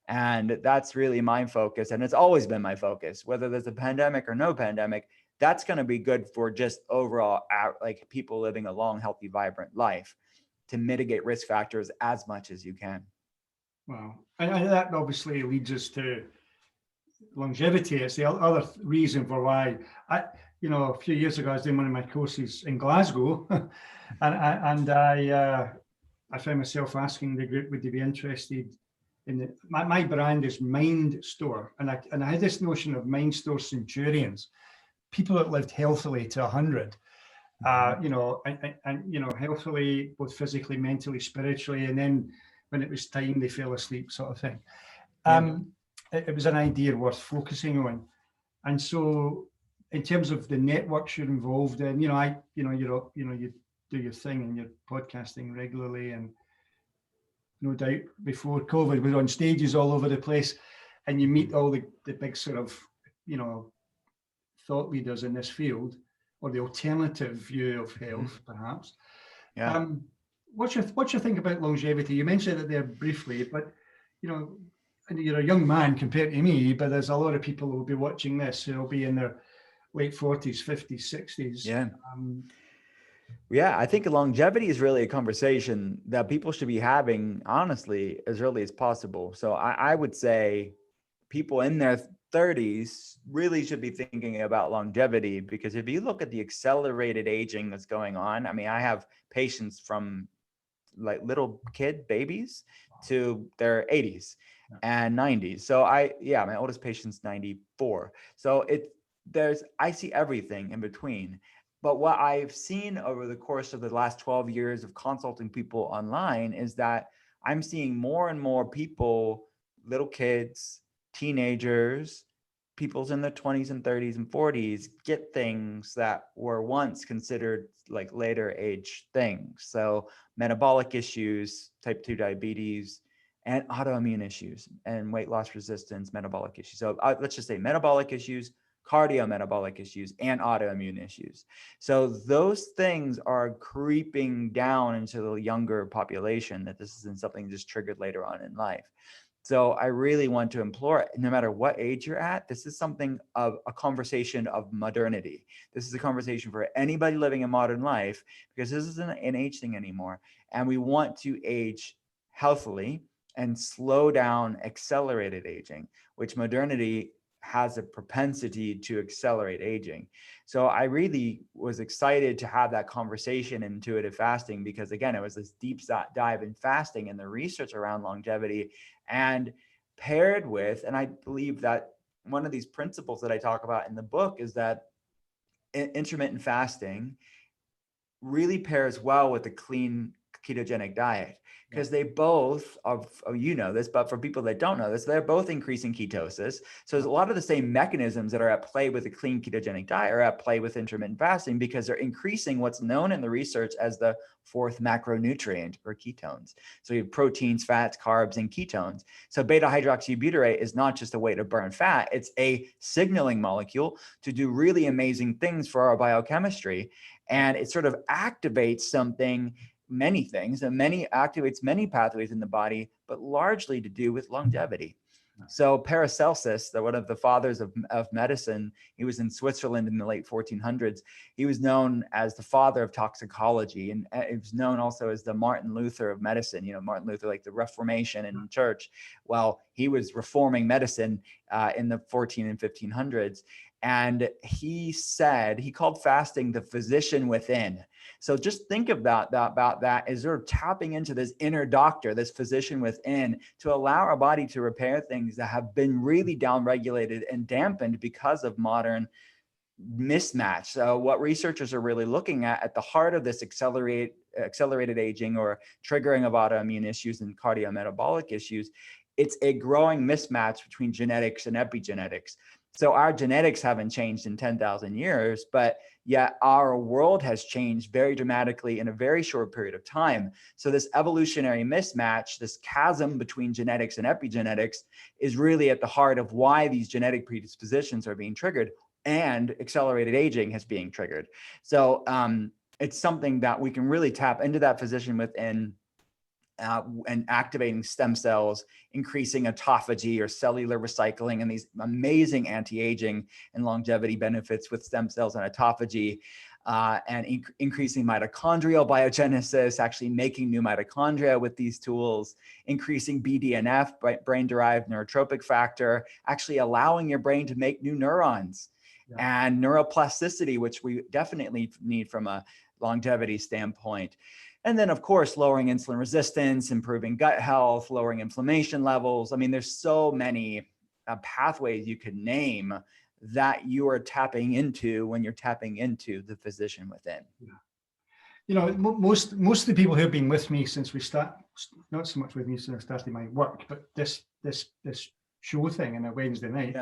And that's really my focus. And it's always been my focus, whether there's a pandemic or no pandemic. That's going to be good for just overall, like people living a long, healthy, vibrant life, to mitigate risk factors as much as you can. Wow. And that obviously leads us to longevity. It's the other reason for why a few years ago, I was doing one of my courses in Glasgow, and I found myself asking the group, would they be interested in my brand is Mind Store, and I had this notion of Mind Store centurions, people that lived healthily to 100, and healthily, both physically, mentally, spiritually, and then when it was time, they fell asleep, sort of thing. It was an idea worth focusing on, and so in terms of the networks you're involved in, you do your thing and you're podcasting regularly, and no doubt before COVID we're on stages all over the place, and you meet all the big sort of, you know, thought leaders in this field, or the alternative view of health, perhaps. Yeah. What's your think about longevity? You mentioned it there briefly, but you know, you're a young man compared to me, but there's a lot of people who will be watching this who will be in their late 40s, 50s, 60s. Yeah. Yeah, I think longevity is really a conversation that people should be having, honestly, as early as possible. So I would say people in their 30s really should be thinking about longevity, because if you look at the accelerated aging that's going on, I mean, I have patients from like little kid babies to their 80s and 90s. So my oldest patient's 94. So I see everything in between. But what I've seen over the course of the last 12 years of consulting people online is that I'm seeing more and more people, little kids, teenagers, people's in their 20s and 30s and 40s, get things that were once considered like later age things. So metabolic issues, type 2 diabetes, and autoimmune issues, and weight loss resistance, metabolic issues. So let's just say metabolic issues, cardiometabolic issues, and autoimmune issues. So those things are creeping down into the younger population, that this isn't something just triggered later on in life. So I really want to implore, no matter what age you're at, this is something of a conversation of modernity. This is a conversation for anybody living a modern life, because this isn't an age thing anymore. And we want to age healthily and slow down accelerated aging, which modernity has a propensity to accelerate aging. So I really was excited to have that conversation in intuitive fasting, because again, it was this deep dive in fasting and the research around longevity, and paired with, and I believe that one of these principles that I talk about in the book is that intermittent fasting really pairs well with a clean ketogenic diet, because they both you know this, but for people that don't know this, they're both increasing ketosis. So there's a lot of the same mechanisms that are at play with a clean ketogenic diet are at play with intermittent fasting, because they're increasing what's known in the research as the fourth macronutrient, or ketones. So you have proteins, fats, carbs, and ketones. So beta hydroxybutyrate is not just a way to burn fat, it's a signaling molecule to do really amazing things for our biochemistry. And it sort of activates many things, and activates many pathways in the body, but largely to do with longevity. So Paracelsus, one of the fathers of medicine, he was in Switzerland in the late 1400s. He was known as the father of toxicology, and he was known also as the Martin Luther of medicine. You know, Martin Luther, like the Reformation in church. Well, he was reforming medicine in the 14 and 1500s. And he called fasting the physician within. So just think about that as sort of tapping into this inner doctor, this physician within, to allow our body to repair things that have been really downregulated and dampened because of modern mismatch. So what researchers are really looking at the heart of this accelerated aging or triggering of autoimmune issues and cardiometabolic issues, it's a growing mismatch between genetics and epigenetics. So our genetics haven't changed in 10,000 years, but yet our world has changed very dramatically in a very short period of time. So this evolutionary mismatch, this chasm between genetics and epigenetics, is really at the heart of why these genetic predispositions are being triggered, and accelerated aging is being triggered. So it's something that we can really tap into that physician within, and activating stem cells, increasing autophagy or cellular recycling, and these amazing anti-aging and longevity benefits with stem cells and autophagy, and increasing mitochondrial biogenesis, actually making new mitochondria with these tools, increasing BDNF, brain-derived neurotropic factor, actually allowing your brain to make new neurons, and neuroplasticity, which we definitely need from a longevity standpoint. And then, of course, lowering insulin resistance, improving gut health, lowering inflammation levels. I mean, there's so many pathways you could name that you are tapping into when you're tapping into the physician within. You know, most of the people who have been with me since we not so much with me since I started my work, but this show thing on a Wednesday night,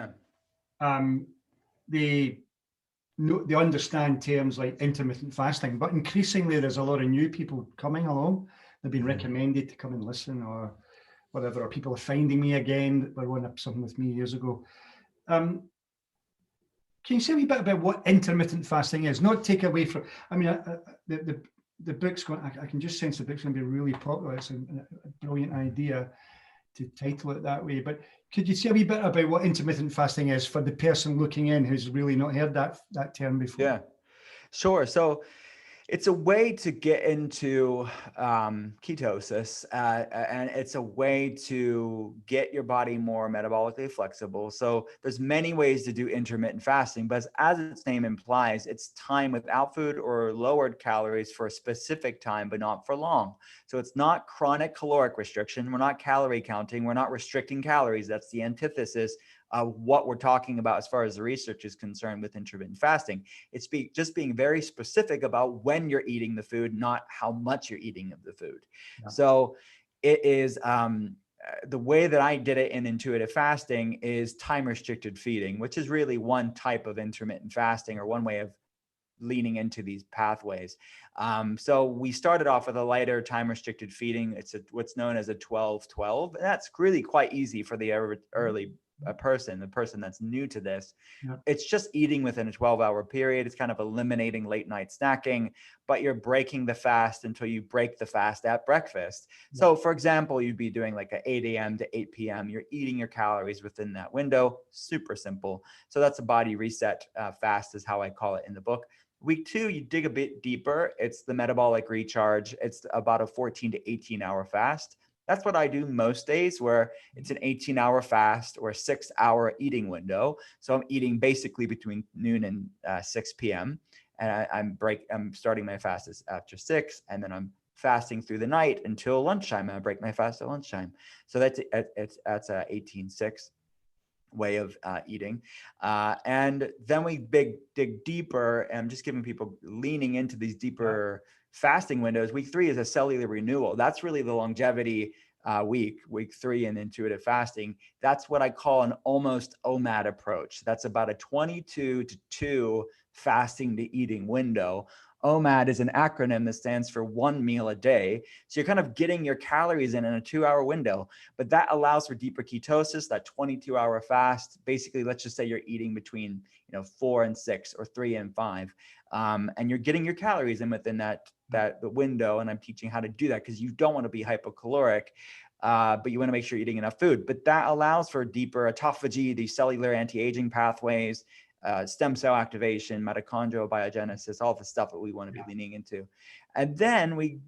they understand terms like intermittent fasting, but increasingly there's a lot of new people coming along. They've been recommended to come and listen or whatever, or people are finding me again that were on something with me years ago. Can you say a wee bit about what intermittent fasting is? Not take away from, I mean, the book's going, I can just sense the book's going to be really popular. It's a brilliant idea to title it that way. But could you say a wee bit about what intermittent fasting is for the person looking in who's really not heard that term before? Yeah, sure. So it's a way to get into ketosis, and it's a way to get your body more metabolically flexible. So there's many ways to do intermittent fasting, but as its name implies, it's time without food or lowered calories for a specific time, but not for long. So it's not chronic caloric restriction. We're not calorie counting. We're not restricting calories. That's the antithesis of what we're talking about as far as the research is concerned with intermittent fasting. It's just being very specific about when you're eating the food, not how much you're eating of the food. Yeah. So it is the way that I did it in intuitive fasting is time restricted feeding, which is really one type of intermittent fasting or one way of leaning into these pathways. So we started off with a lighter time restricted feeding. It's what's known as a 12-12. And that's really quite easy for the early the person that's new to this. Yep. It's just eating within a 12-hour period. It's kind of eliminating late night snacking, but you're breaking the fast until you break the fast at breakfast. Yep. So for example, you'd be doing like a 8 a.m. to 8 p.m. You're eating your calories within that window. Super simple. So that's a body reset fast is how I call it in the book. Week 2, you dig a bit deeper. It's the metabolic recharge. It's about a 14 to 18 hour fast. That's what I do most days, where it's an 18-hour fast or a 6-hour eating window. So I'm eating basically between noon and 6 p.m. And I'm starting my fast after 6, and then I'm fasting through the night until lunchtime. And I break my fast at lunchtime. So that's a 18-6 way of eating. And then we dig deeper, and I'm just giving people leaning into these deeper fasting windows. Week 3 is a cellular renewal. That's really the longevity week 3 in intuitive fasting. That's what I call an almost Omad approach. That's about a 22 to 2 fasting to eating window. Omad is an acronym that stands for 1 meal a day. So you're kind of getting your calories in a 2-hour window, but that allows for deeper ketosis, that 22-hour fast. Basically, let's just say you're eating between 4 and 6 or 3 and 5. And you're getting your calories in within the window. And I'm teaching how to do that because you don't want to be hypocaloric, but you want to make sure you're eating enough food. But that allows for deeper autophagy, these cellular anti-aging pathways, stem cell activation, mitochondrial biogenesis, all the stuff that we want to be leaning into. And then we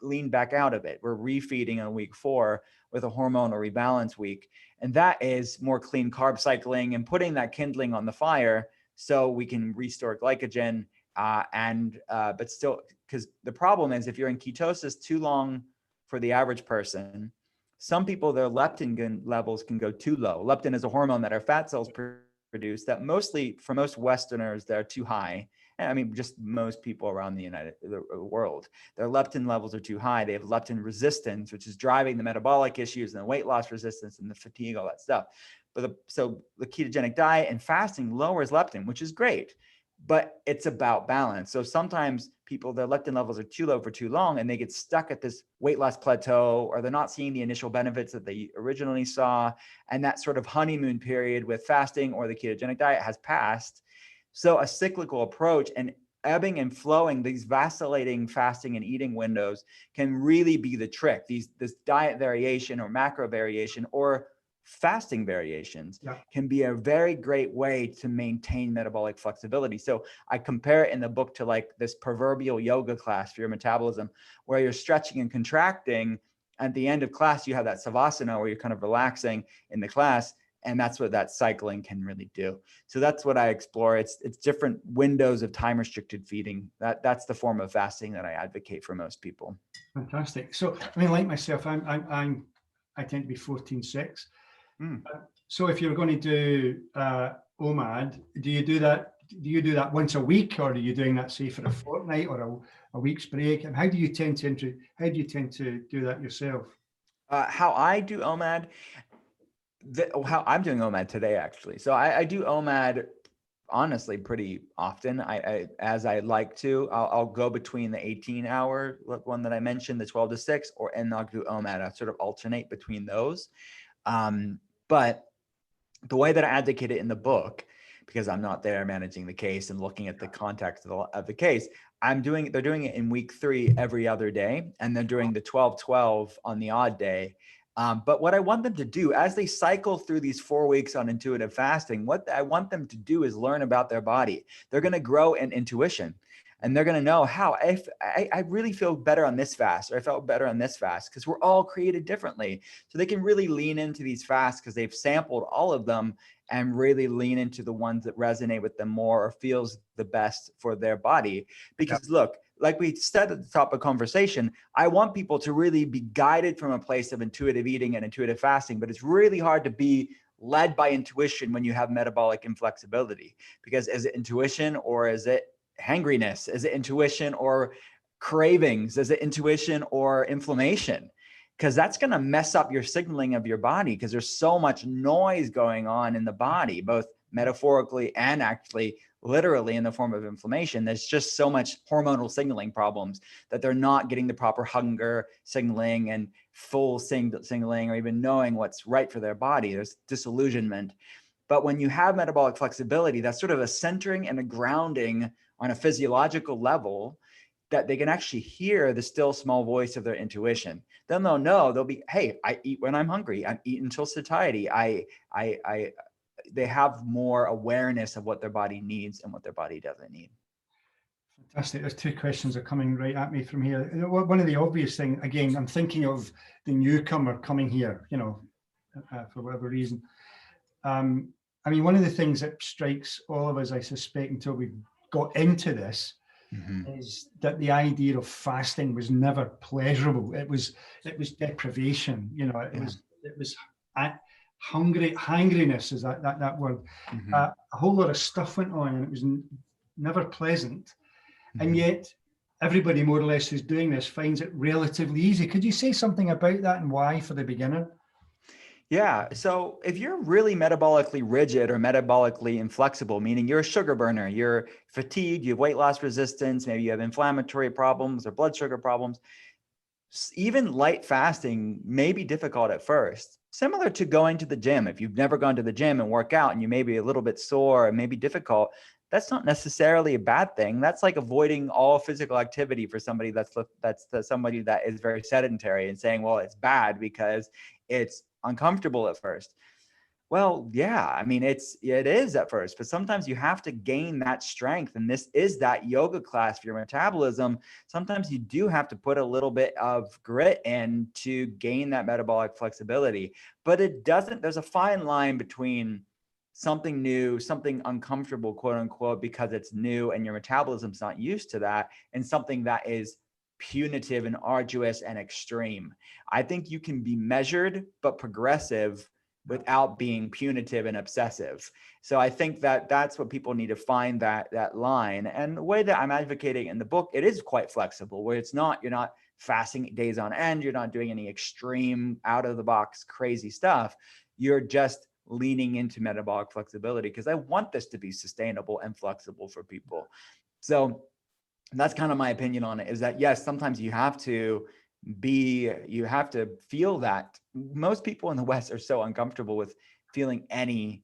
lean back out of it. We're refeeding on week 4 with a hormonal rebalance week. And that is more clean carb cycling and putting that kindling on the fire so we can restore glycogen. But still, because the problem is if you're in ketosis too long for the average person, some people, their leptin levels can go too low. Leptin is a hormone that our fat cells produce that mostly for most Westerners, they're too high. And I mean, just most people around the world, their leptin levels are too high. They have leptin resistance, which is driving the metabolic issues and the weight loss resistance and the fatigue, all that stuff. So the ketogenic diet and fasting lowers leptin, which is great, but it's about balance. So sometimes people, their leptin levels are too low for too long and they get stuck at this weight loss plateau, or they're not seeing the initial benefits that they originally saw. And that sort of honeymoon period with fasting or the ketogenic diet has passed. So a cyclical approach and ebbing and flowing, these vacillating fasting and eating windows can really be the trick. This diet variation or macro variation or fasting variations can be a very great way to maintain metabolic flexibility. So I compare it in the book to like this proverbial yoga class for your metabolism, where you're stretching and contracting. At the end of class, you have that savasana where you're kind of relaxing in the class. And that's what that cycling can really do. So that's what I explore. It's different windows of time restricted feeding. That's the form of fasting that I advocate for most people. Fantastic. So, I mean, like myself, I tend to be 14-6. So if you're going to do Omad, do you do that once a week, or are you doing that, say, for a fortnight or a week's break? And how do you tend to do that yourself? How I do Omad, how I'm doing Omad today, actually. So I do Omad honestly pretty often. As I like to, I'll go between the 18-hour one that I mentioned, the 12 to 6, and I'll do Omad. I sort of alternate between those. But the way that I advocate it in the book, because I'm not there managing the case and looking at the context of the case, they're doing it in week 3 every other day, and they're doing the 12-12 on the odd day. But what I want them to do as they cycle through these 4 weeks on intuitive fasting, what I want them to do is learn about their body. They're going to grow in intuition, and they're going to know how, if I really feel better on this fast, or I felt better on this fast, because we're all created differently. So they can really lean into these fasts because they've sampled all of them and really lean into the ones that resonate with them more or feels the best for their body. Because look, like we said at the top of conversation, I want people to really be guided from a place of intuitive eating and intuitive fasting, but it's really hard to be led by intuition when you have metabolic inflexibility. Because is it intuition, or is it hangriness? Is it intuition or cravings? Is it intuition or inflammation? Because that's going to mess up your signaling of your body, because there's so much noise going on in the body, both metaphorically and actually literally in the form of inflammation. There's just so much hormonal signaling problems that they're not getting the proper hunger signaling and full signaling, or even knowing what's right for their body. There's disillusionment. But when you have metabolic flexibility, that's sort of a centering and a grounding on a physiological level, that they can actually hear the still small voice of their intuition. Then they'll know, they'll be, hey, I eat when I'm hungry. I eat until satiety. They have more awareness of what their body needs and what their body doesn't need. Fantastic. There's 2 questions are coming right at me from here. One of the obvious thing, again, I'm thinking of the newcomer coming here, for whatever reason. I mean, one of the things that strikes all of us, I suspect, until we got into this, is that the idea of fasting was never pleasurable. It was deprivation. It was hungriness is that word. A whole lot of stuff went on, and it was never pleasant. And yet everybody more or less who's doing this finds it relatively easy. Could you say something about that and why for the beginner? Yeah. So if you're really metabolically rigid or metabolically inflexible, meaning you're a sugar burner, you're fatigued, you have weight loss resistance, maybe you have inflammatory problems or blood sugar problems, even light fasting may be difficult at first. Similar to going to the gym. If you've never gone to the gym and work out and you may be a little bit sore and maybe difficult, that's not necessarily a bad thing. That's like avoiding all physical activity for somebody that's somebody that is very sedentary, and saying, well, it's bad because it's uncomfortable at first. Well, yeah, I mean, it is at first, but sometimes you have to gain that strength. And this is that yoga class for your metabolism. Sometimes you do have to put a little bit of grit in to gain that metabolic flexibility, but there's a fine line between something new, something uncomfortable, quote unquote, because it's new and your metabolism's not used to that, and something that is punitive and arduous and extreme. I think you can be measured but progressive without being punitive and obsessive. So I think that that's what people need to find, that line. And the way that I'm advocating in the book, it is quite flexible, where you're not fasting days on end, you're not doing any extreme out of the box crazy stuff. You're just leaning into metabolic flexibility, because I want this to be sustainable and flexible for people. So that's kind of my opinion on it, is that yes, sometimes you have to feel that. Most people in the West are so uncomfortable with feeling any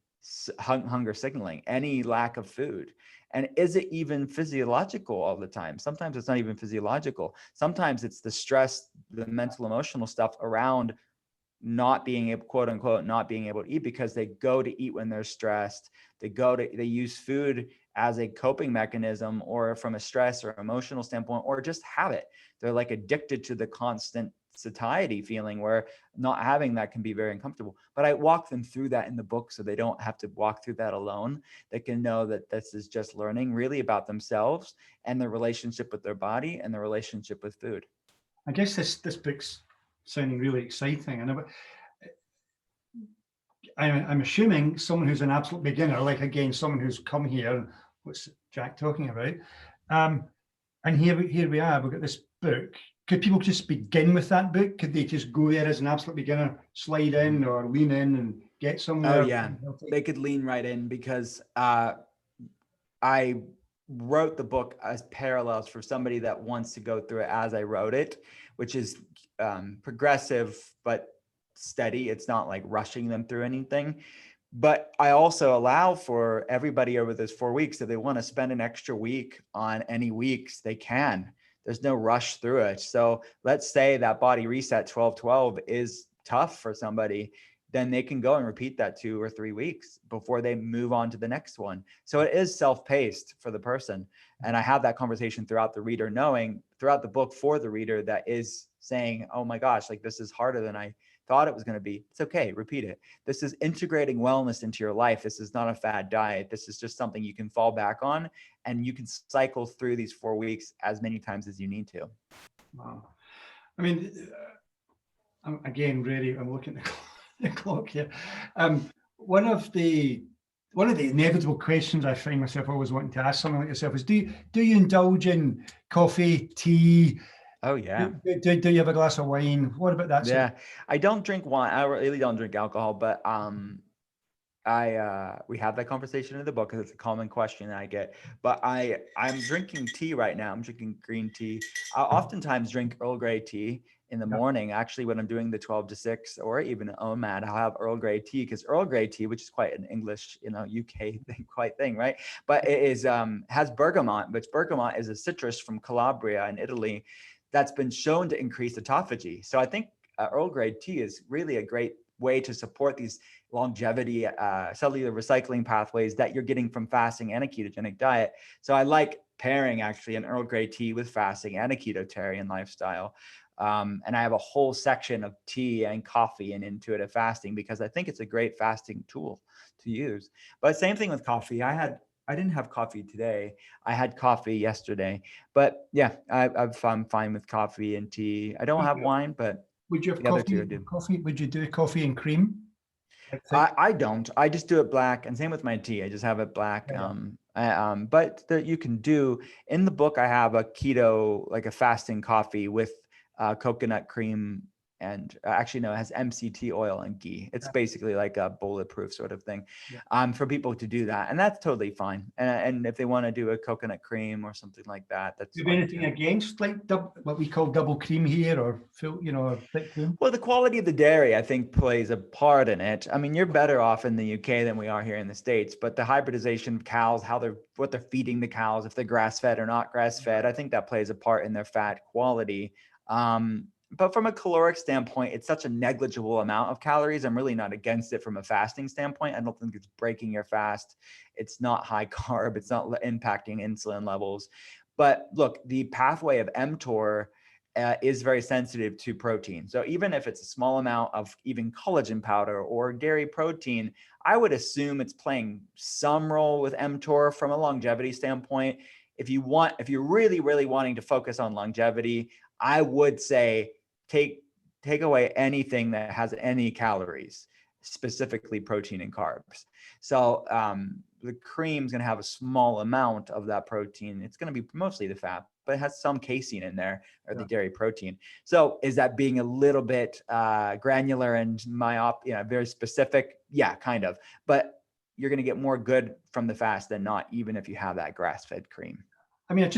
hunger signaling, any lack of food. And is it even physiological all the time? Sometimes it's not even physiological. Sometimes it's the stress, the mental, emotional stuff around not being able, quote unquote, not being able to eat, because they go to eat when they're stressed. They use food as a coping mechanism, or from a stress or emotional standpoint, or just habit. They're like addicted to the constant satiety feeling, where not having that can be very uncomfortable. But I walk them through that in the book, so they don't have to walk through that alone. They can know that this is just learning really about themselves and their relationship with their body and their relationship with food. I guess this book's sounding really exciting. And I'm assuming someone who's an absolute beginner, like again, someone who's come here, what's Jack talking about? And here we are, we've got this book. Could people just begin with that book? Could they just go there as an absolute beginner, slide in or lean in and get somewhere? Oh yeah, they could lean right in, because I wrote the book as parallels for somebody that wants to go through it as I wrote it, which is progressive but steady. It's not like rushing them through anything. But I also allow for everybody over those 4 weeks, if they want to spend an extra week on any weeks, they can. There's no rush through it. So let's say that body reset 12-12 is tough for somebody, then they can go and repeat that 2 or 3 weeks before they move on to the next one. So it is self-paced for the person. And I have that conversation throughout the reader, knowing throughout the book for the reader that is saying, oh my gosh, like this is harder than I thought it was going to be. It's okay. Repeat it. This is integrating wellness into your life. This is not a fad diet. This is just something you can fall back on, and you can cycle through these 4 weeks as many times as you need to. Wow. I mean, I'm again ready. I'm looking at the clock here. One of the inevitable questions I find myself always wanting to ask someone like yourself is, do you indulge in coffee, tea? Oh yeah. Do you have a glass of wine? What about that? Yeah, I don't drink wine. I really don't drink alcohol, but we have that conversation in the book because it's a common question that I get. But I'm drinking tea right now. I'm drinking green tea. I oftentimes drink Earl Grey tea in the morning. Actually, when I'm doing the 12-6 or even Omad, I'll have Earl Grey tea, because Earl Grey tea, which is quite an English, UK thing, right? But it is has bergamot, which bergamot is a citrus from Calabria in Italy that's been shown to increase autophagy. So I think Earl Grey tea is really a great way to support these longevity, cellular recycling pathways that you're getting from fasting and a ketogenic diet. So I like pairing actually an Earl Grey tea with fasting and a ketotarian lifestyle. And I have a whole section of tea and coffee and intuitive fasting, because I think it's a great fasting tool to use. But same thing with coffee. I didn't have coffee today. I had coffee yesterday, but yeah, I'm fine with coffee and tea. I don't have wine, but would you have the other two coffee? I do. Coffee? Would you do coffee and cream? I don't. I just do it black, and same with my tea. I just have it black. But you can do in the book. I have a keto, like a fasting coffee with coconut cream, and actually no, it has MCT oil and ghee. It's basically like a bulletproof sort of thing, for people to do that, and that's totally fine. And if they want to do a coconut cream or something like that, that's do you have anything against like what we call double cream here, or full, or thick cream? Well, the quality of the dairy, I think, plays a part in it. I mean, you're better off in the UK than we are here in the States, but the hybridization of cows, what they're feeding the cows, if they're grass-fed or not grass-fed, I think that plays a part in their fat quality. But from a caloric standpoint, it's such a negligible amount of calories. I'm really not against it from a fasting standpoint. I don't think it's breaking your fast. It's not high carb. It's not impacting insulin levels. But look, the pathway of mTOR is very sensitive to protein. So even if it's a small amount of even collagen powder or dairy protein, I would assume it's playing some role with mTOR from a longevity standpoint. If you're really, really wanting to focus on longevity, I would say take away anything that has any calories, specifically protein and carbs. So the cream is going to have a small amount of that protein. It's going to be mostly the fat, but it has some casein in there, or the dairy protein. So is that being a little bit granular and very specific? Yeah, kind of. But you're going to get more good from the fast than not, even if you have that grass-fed cream. I mean,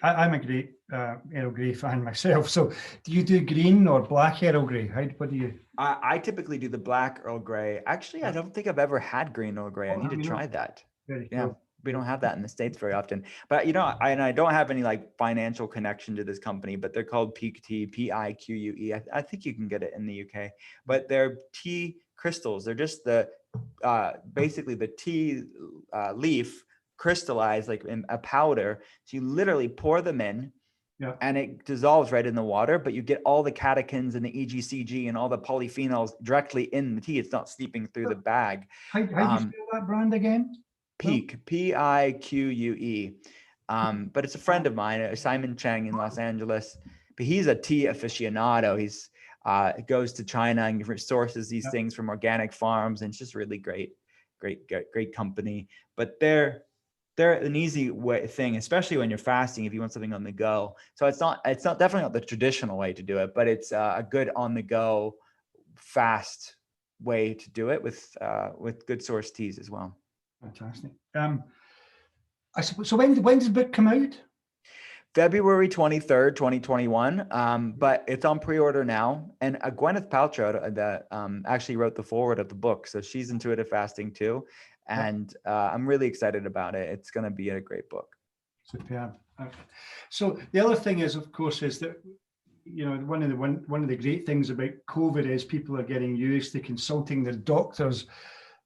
I'm a great Earl Grey fan myself. So do you do green or black Earl Grey? What do you? I typically do the black Earl Grey. Actually, I don't think I've ever had green Earl Grey. I need to try that. Very Yeah. cool. We don't have that in the States very often, but I don't have any like financial connection to this company, but they're called Peak Tea, Pique. I think you can get it in the UK, but they're tea crystals. They're just basically the tea leaf crystallized like in a powder. So you literally pour them in, and it dissolves right in the water, but you get all the catechins and the EGCG and all the polyphenols directly in the tea. It's not seeping through the bag. How do you spell that brand again? Pique, Pique. But it's a friend of mine, Simon Cheng in Los Angeles. But he's a tea aficionado. He's goes to China and sources these things from organic farms, and it's just really great company. But they're an easy thing, especially when you're fasting, if you want something on the go. So it's not definitely not the traditional way to do it, but it's a good on the go fast way to do it with good source teas as well. Fantastic. I suppose, so when does the book come out? February 23rd, 2021. But it's on pre-order now. And Gwyneth Paltrow that actually wrote the foreword of the book. So she's intuitive fasting too. And I'm really excited about it. It's going to be a great book. Superb. So the other thing is, of course, is that, you know, one of the great things about COVID is people are getting used to consulting their doctors,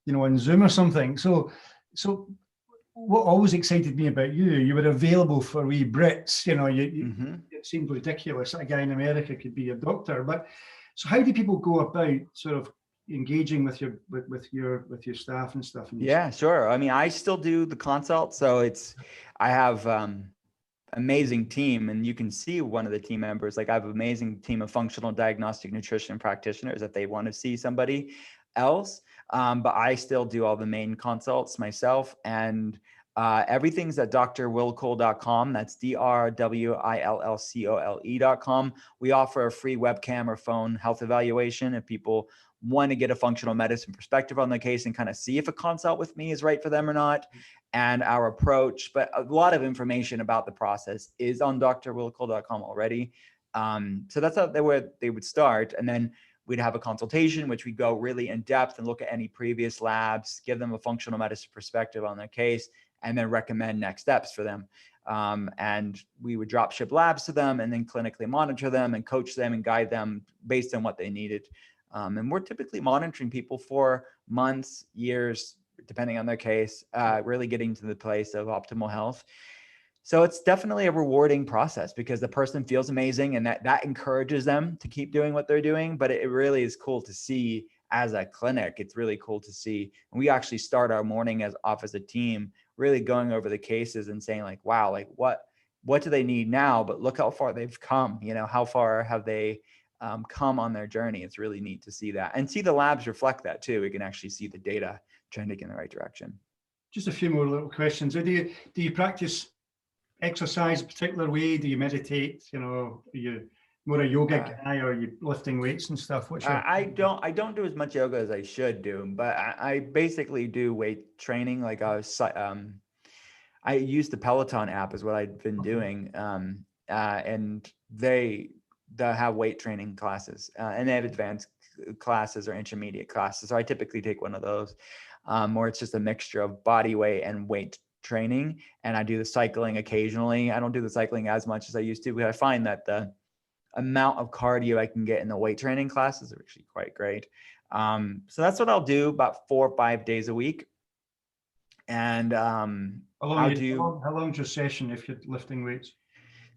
you know, on Zoom or something. So what always excited me about you were available for we Brits, you know, it seemed ridiculous that a guy in America could be a doctor. But so how do people go about sort of engaging with your staff and stuff? Yeah, sure. I mean, I still do the consult. So I have amazing team, and you can see one of the team members, like I have an amazing team of functional diagnostic nutrition practitioners if they want to see somebody else. But I still do all the main consults myself, and everything's at drwillcole.com. That's drwillcole.com. We offer a free webcam or phone health evaluation if people want to get a functional medicine perspective on the case and kind of see if a consult with me is right for them or not, and our approach. But a lot of information about the process is on drwillcole.com already. So that's where they would start. And then we'd have a consultation, which we go really in depth and look at any previous labs, give them a functional medicine perspective on their case, and then recommend next steps for them. And we would drop ship labs to them and then clinically monitor them and coach them and guide them based on what they needed. And we're typically monitoring people for months, years, depending on their case, really getting to the place of optimal health. So it's definitely a rewarding process because the person feels amazing, and that encourages them to keep doing what they're doing. But it really is cool to see as a clinic. It's really cool to see. And we actually start our morning off as a team, really going over the cases and saying like, wow, like what do they need now? But look how far they've come. You know, how far have they come on their journey? It's really neat to see that and see the labs reflect that too. We can actually see the data trending in the right direction. Just a few more little questions. Do you practice exercise a particular way? Do you meditate? You know, are you more a yoga guy, or are you lifting weights and stuff? I don't do as much yoga as I should do, but I basically do weight training. Like I use the Peloton app is what I've been doing. And they have weight training classes, and they have advanced classes or intermediate classes. So I typically take one of those, where it's just a mixture of body weight and weight training. And I do the cycling occasionally. I don't do the cycling as much as I used to, but I find that the amount of cardio I can get in the weight training classes are actually quite great. So that's what I'll do about 4 or 5 days a week. And how long's your session if you're lifting weights?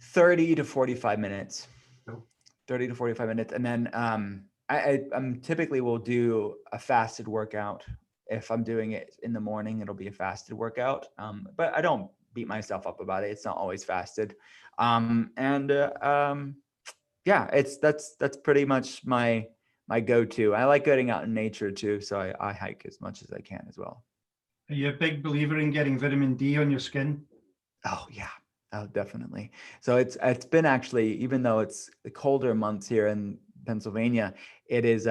30 to 45 minutes. Cool. 30 to 45 minutes. And then I'm typically will do a fasted workout. If I'm doing it in the morning, it'll be a fasted workout. But I don't beat myself up about it. It's not always fasted. Yeah, that's pretty much my go-to. I like getting out in nature too, so I hike as much as I can as well. Are you a big believer in getting vitamin D on your skin? Oh yeah, oh definitely. So it's been actually, even though it's the colder months here in Pennsylvania, it is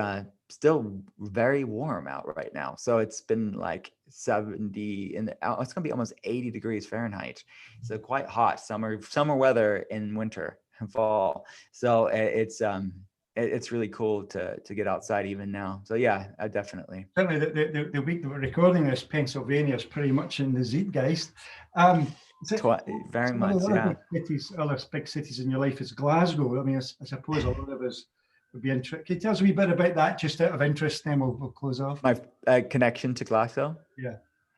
still very warm out right now. So it's been like 70 it's gonna be almost 80 degrees Fahrenheit. So quite hot summer weather in winter and fall. So it's really cool to get outside even now. So yeah, I definitely. Certainly the week that we're recording this, Pennsylvania is pretty much in the zeitgeist. Very much, yeah. Other big cities in your life is Glasgow. I mean, I suppose a lot of us would be interested. Can you tell us a wee bit about that, just out of interest, and then we'll close off? My connection to Glasgow? Yeah.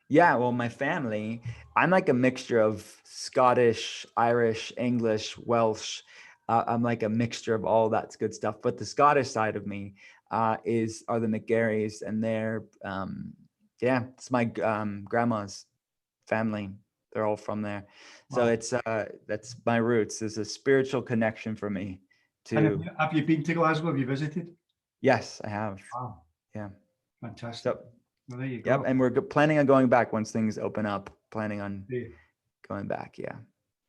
Yeah, well, my family, I'm like a mixture of Scottish, Irish, English, Welsh. I'm like a mixture of all that good stuff. But the Scottish side of me are the McGarrys, and they're it's my grandma's family. They're all from there. So wow. That's my roots. There's a spiritual connection for me. Have you been to Glasgow? Have you visited? Yes, I have. Wow. Yeah. Fantastic. So, well, there you go. Yep, and we're planning on going back once things open up. Planning on going back. Yeah.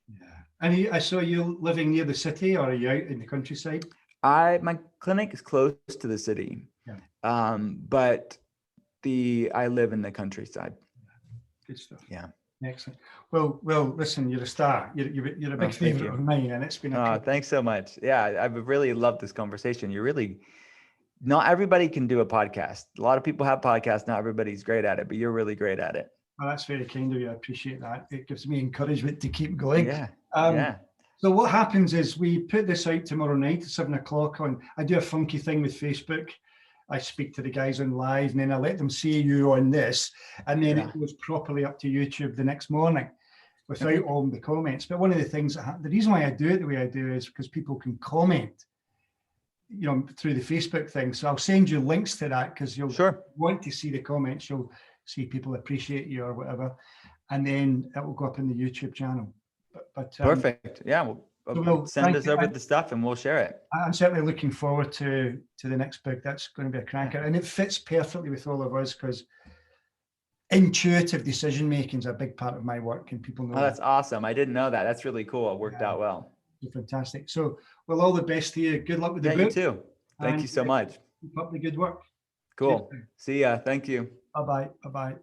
Yeah. And I saw you living near the city, or are you out in the countryside? My clinic is close to the city. Yeah. But I live in the countryside. Good stuff. Yeah. Excellent. Well, listen, you're a star. You're a big Thank favorite you. of mine, and it's been a Thanks so much. Yeah, I've really loved this conversation. Not everybody can do a podcast. A lot of people have podcasts. Not everybody's great at it, but you're really great at it. well, that's very kind of you. I appreciate that. It gives me encouragement to keep going. Yeah. Yeah. So what happens is we put this out tomorrow night at 7:00 on. I do a funky thing with Facebook. I speak to the guys on live, and then I let them see you on this, and then it goes properly up to YouTube the next morning without all the comments. But one of the things the reason why I do it the way I do is because people can comment, through the Facebook thing. So I'll send you links to that because you'll want to see the comments. You'll see people appreciate you or whatever, and then it will go up in the YouTube channel. But perfect. Yeah, we'll send us over the stuff and we'll share it. I'm certainly looking forward to the next book. That's going to be a cracker, and it fits perfectly with all of us because intuitive decision making is a big part of my work, and people know. Oh, that's awesome! I didn't know that. That's really cool. It worked out well. Fantastic. So, well, all the best to you. Good luck with the book. You too. Thank you so much. Keep up the good work. Cool. See ya. Thank you. Bye bye. Bye bye.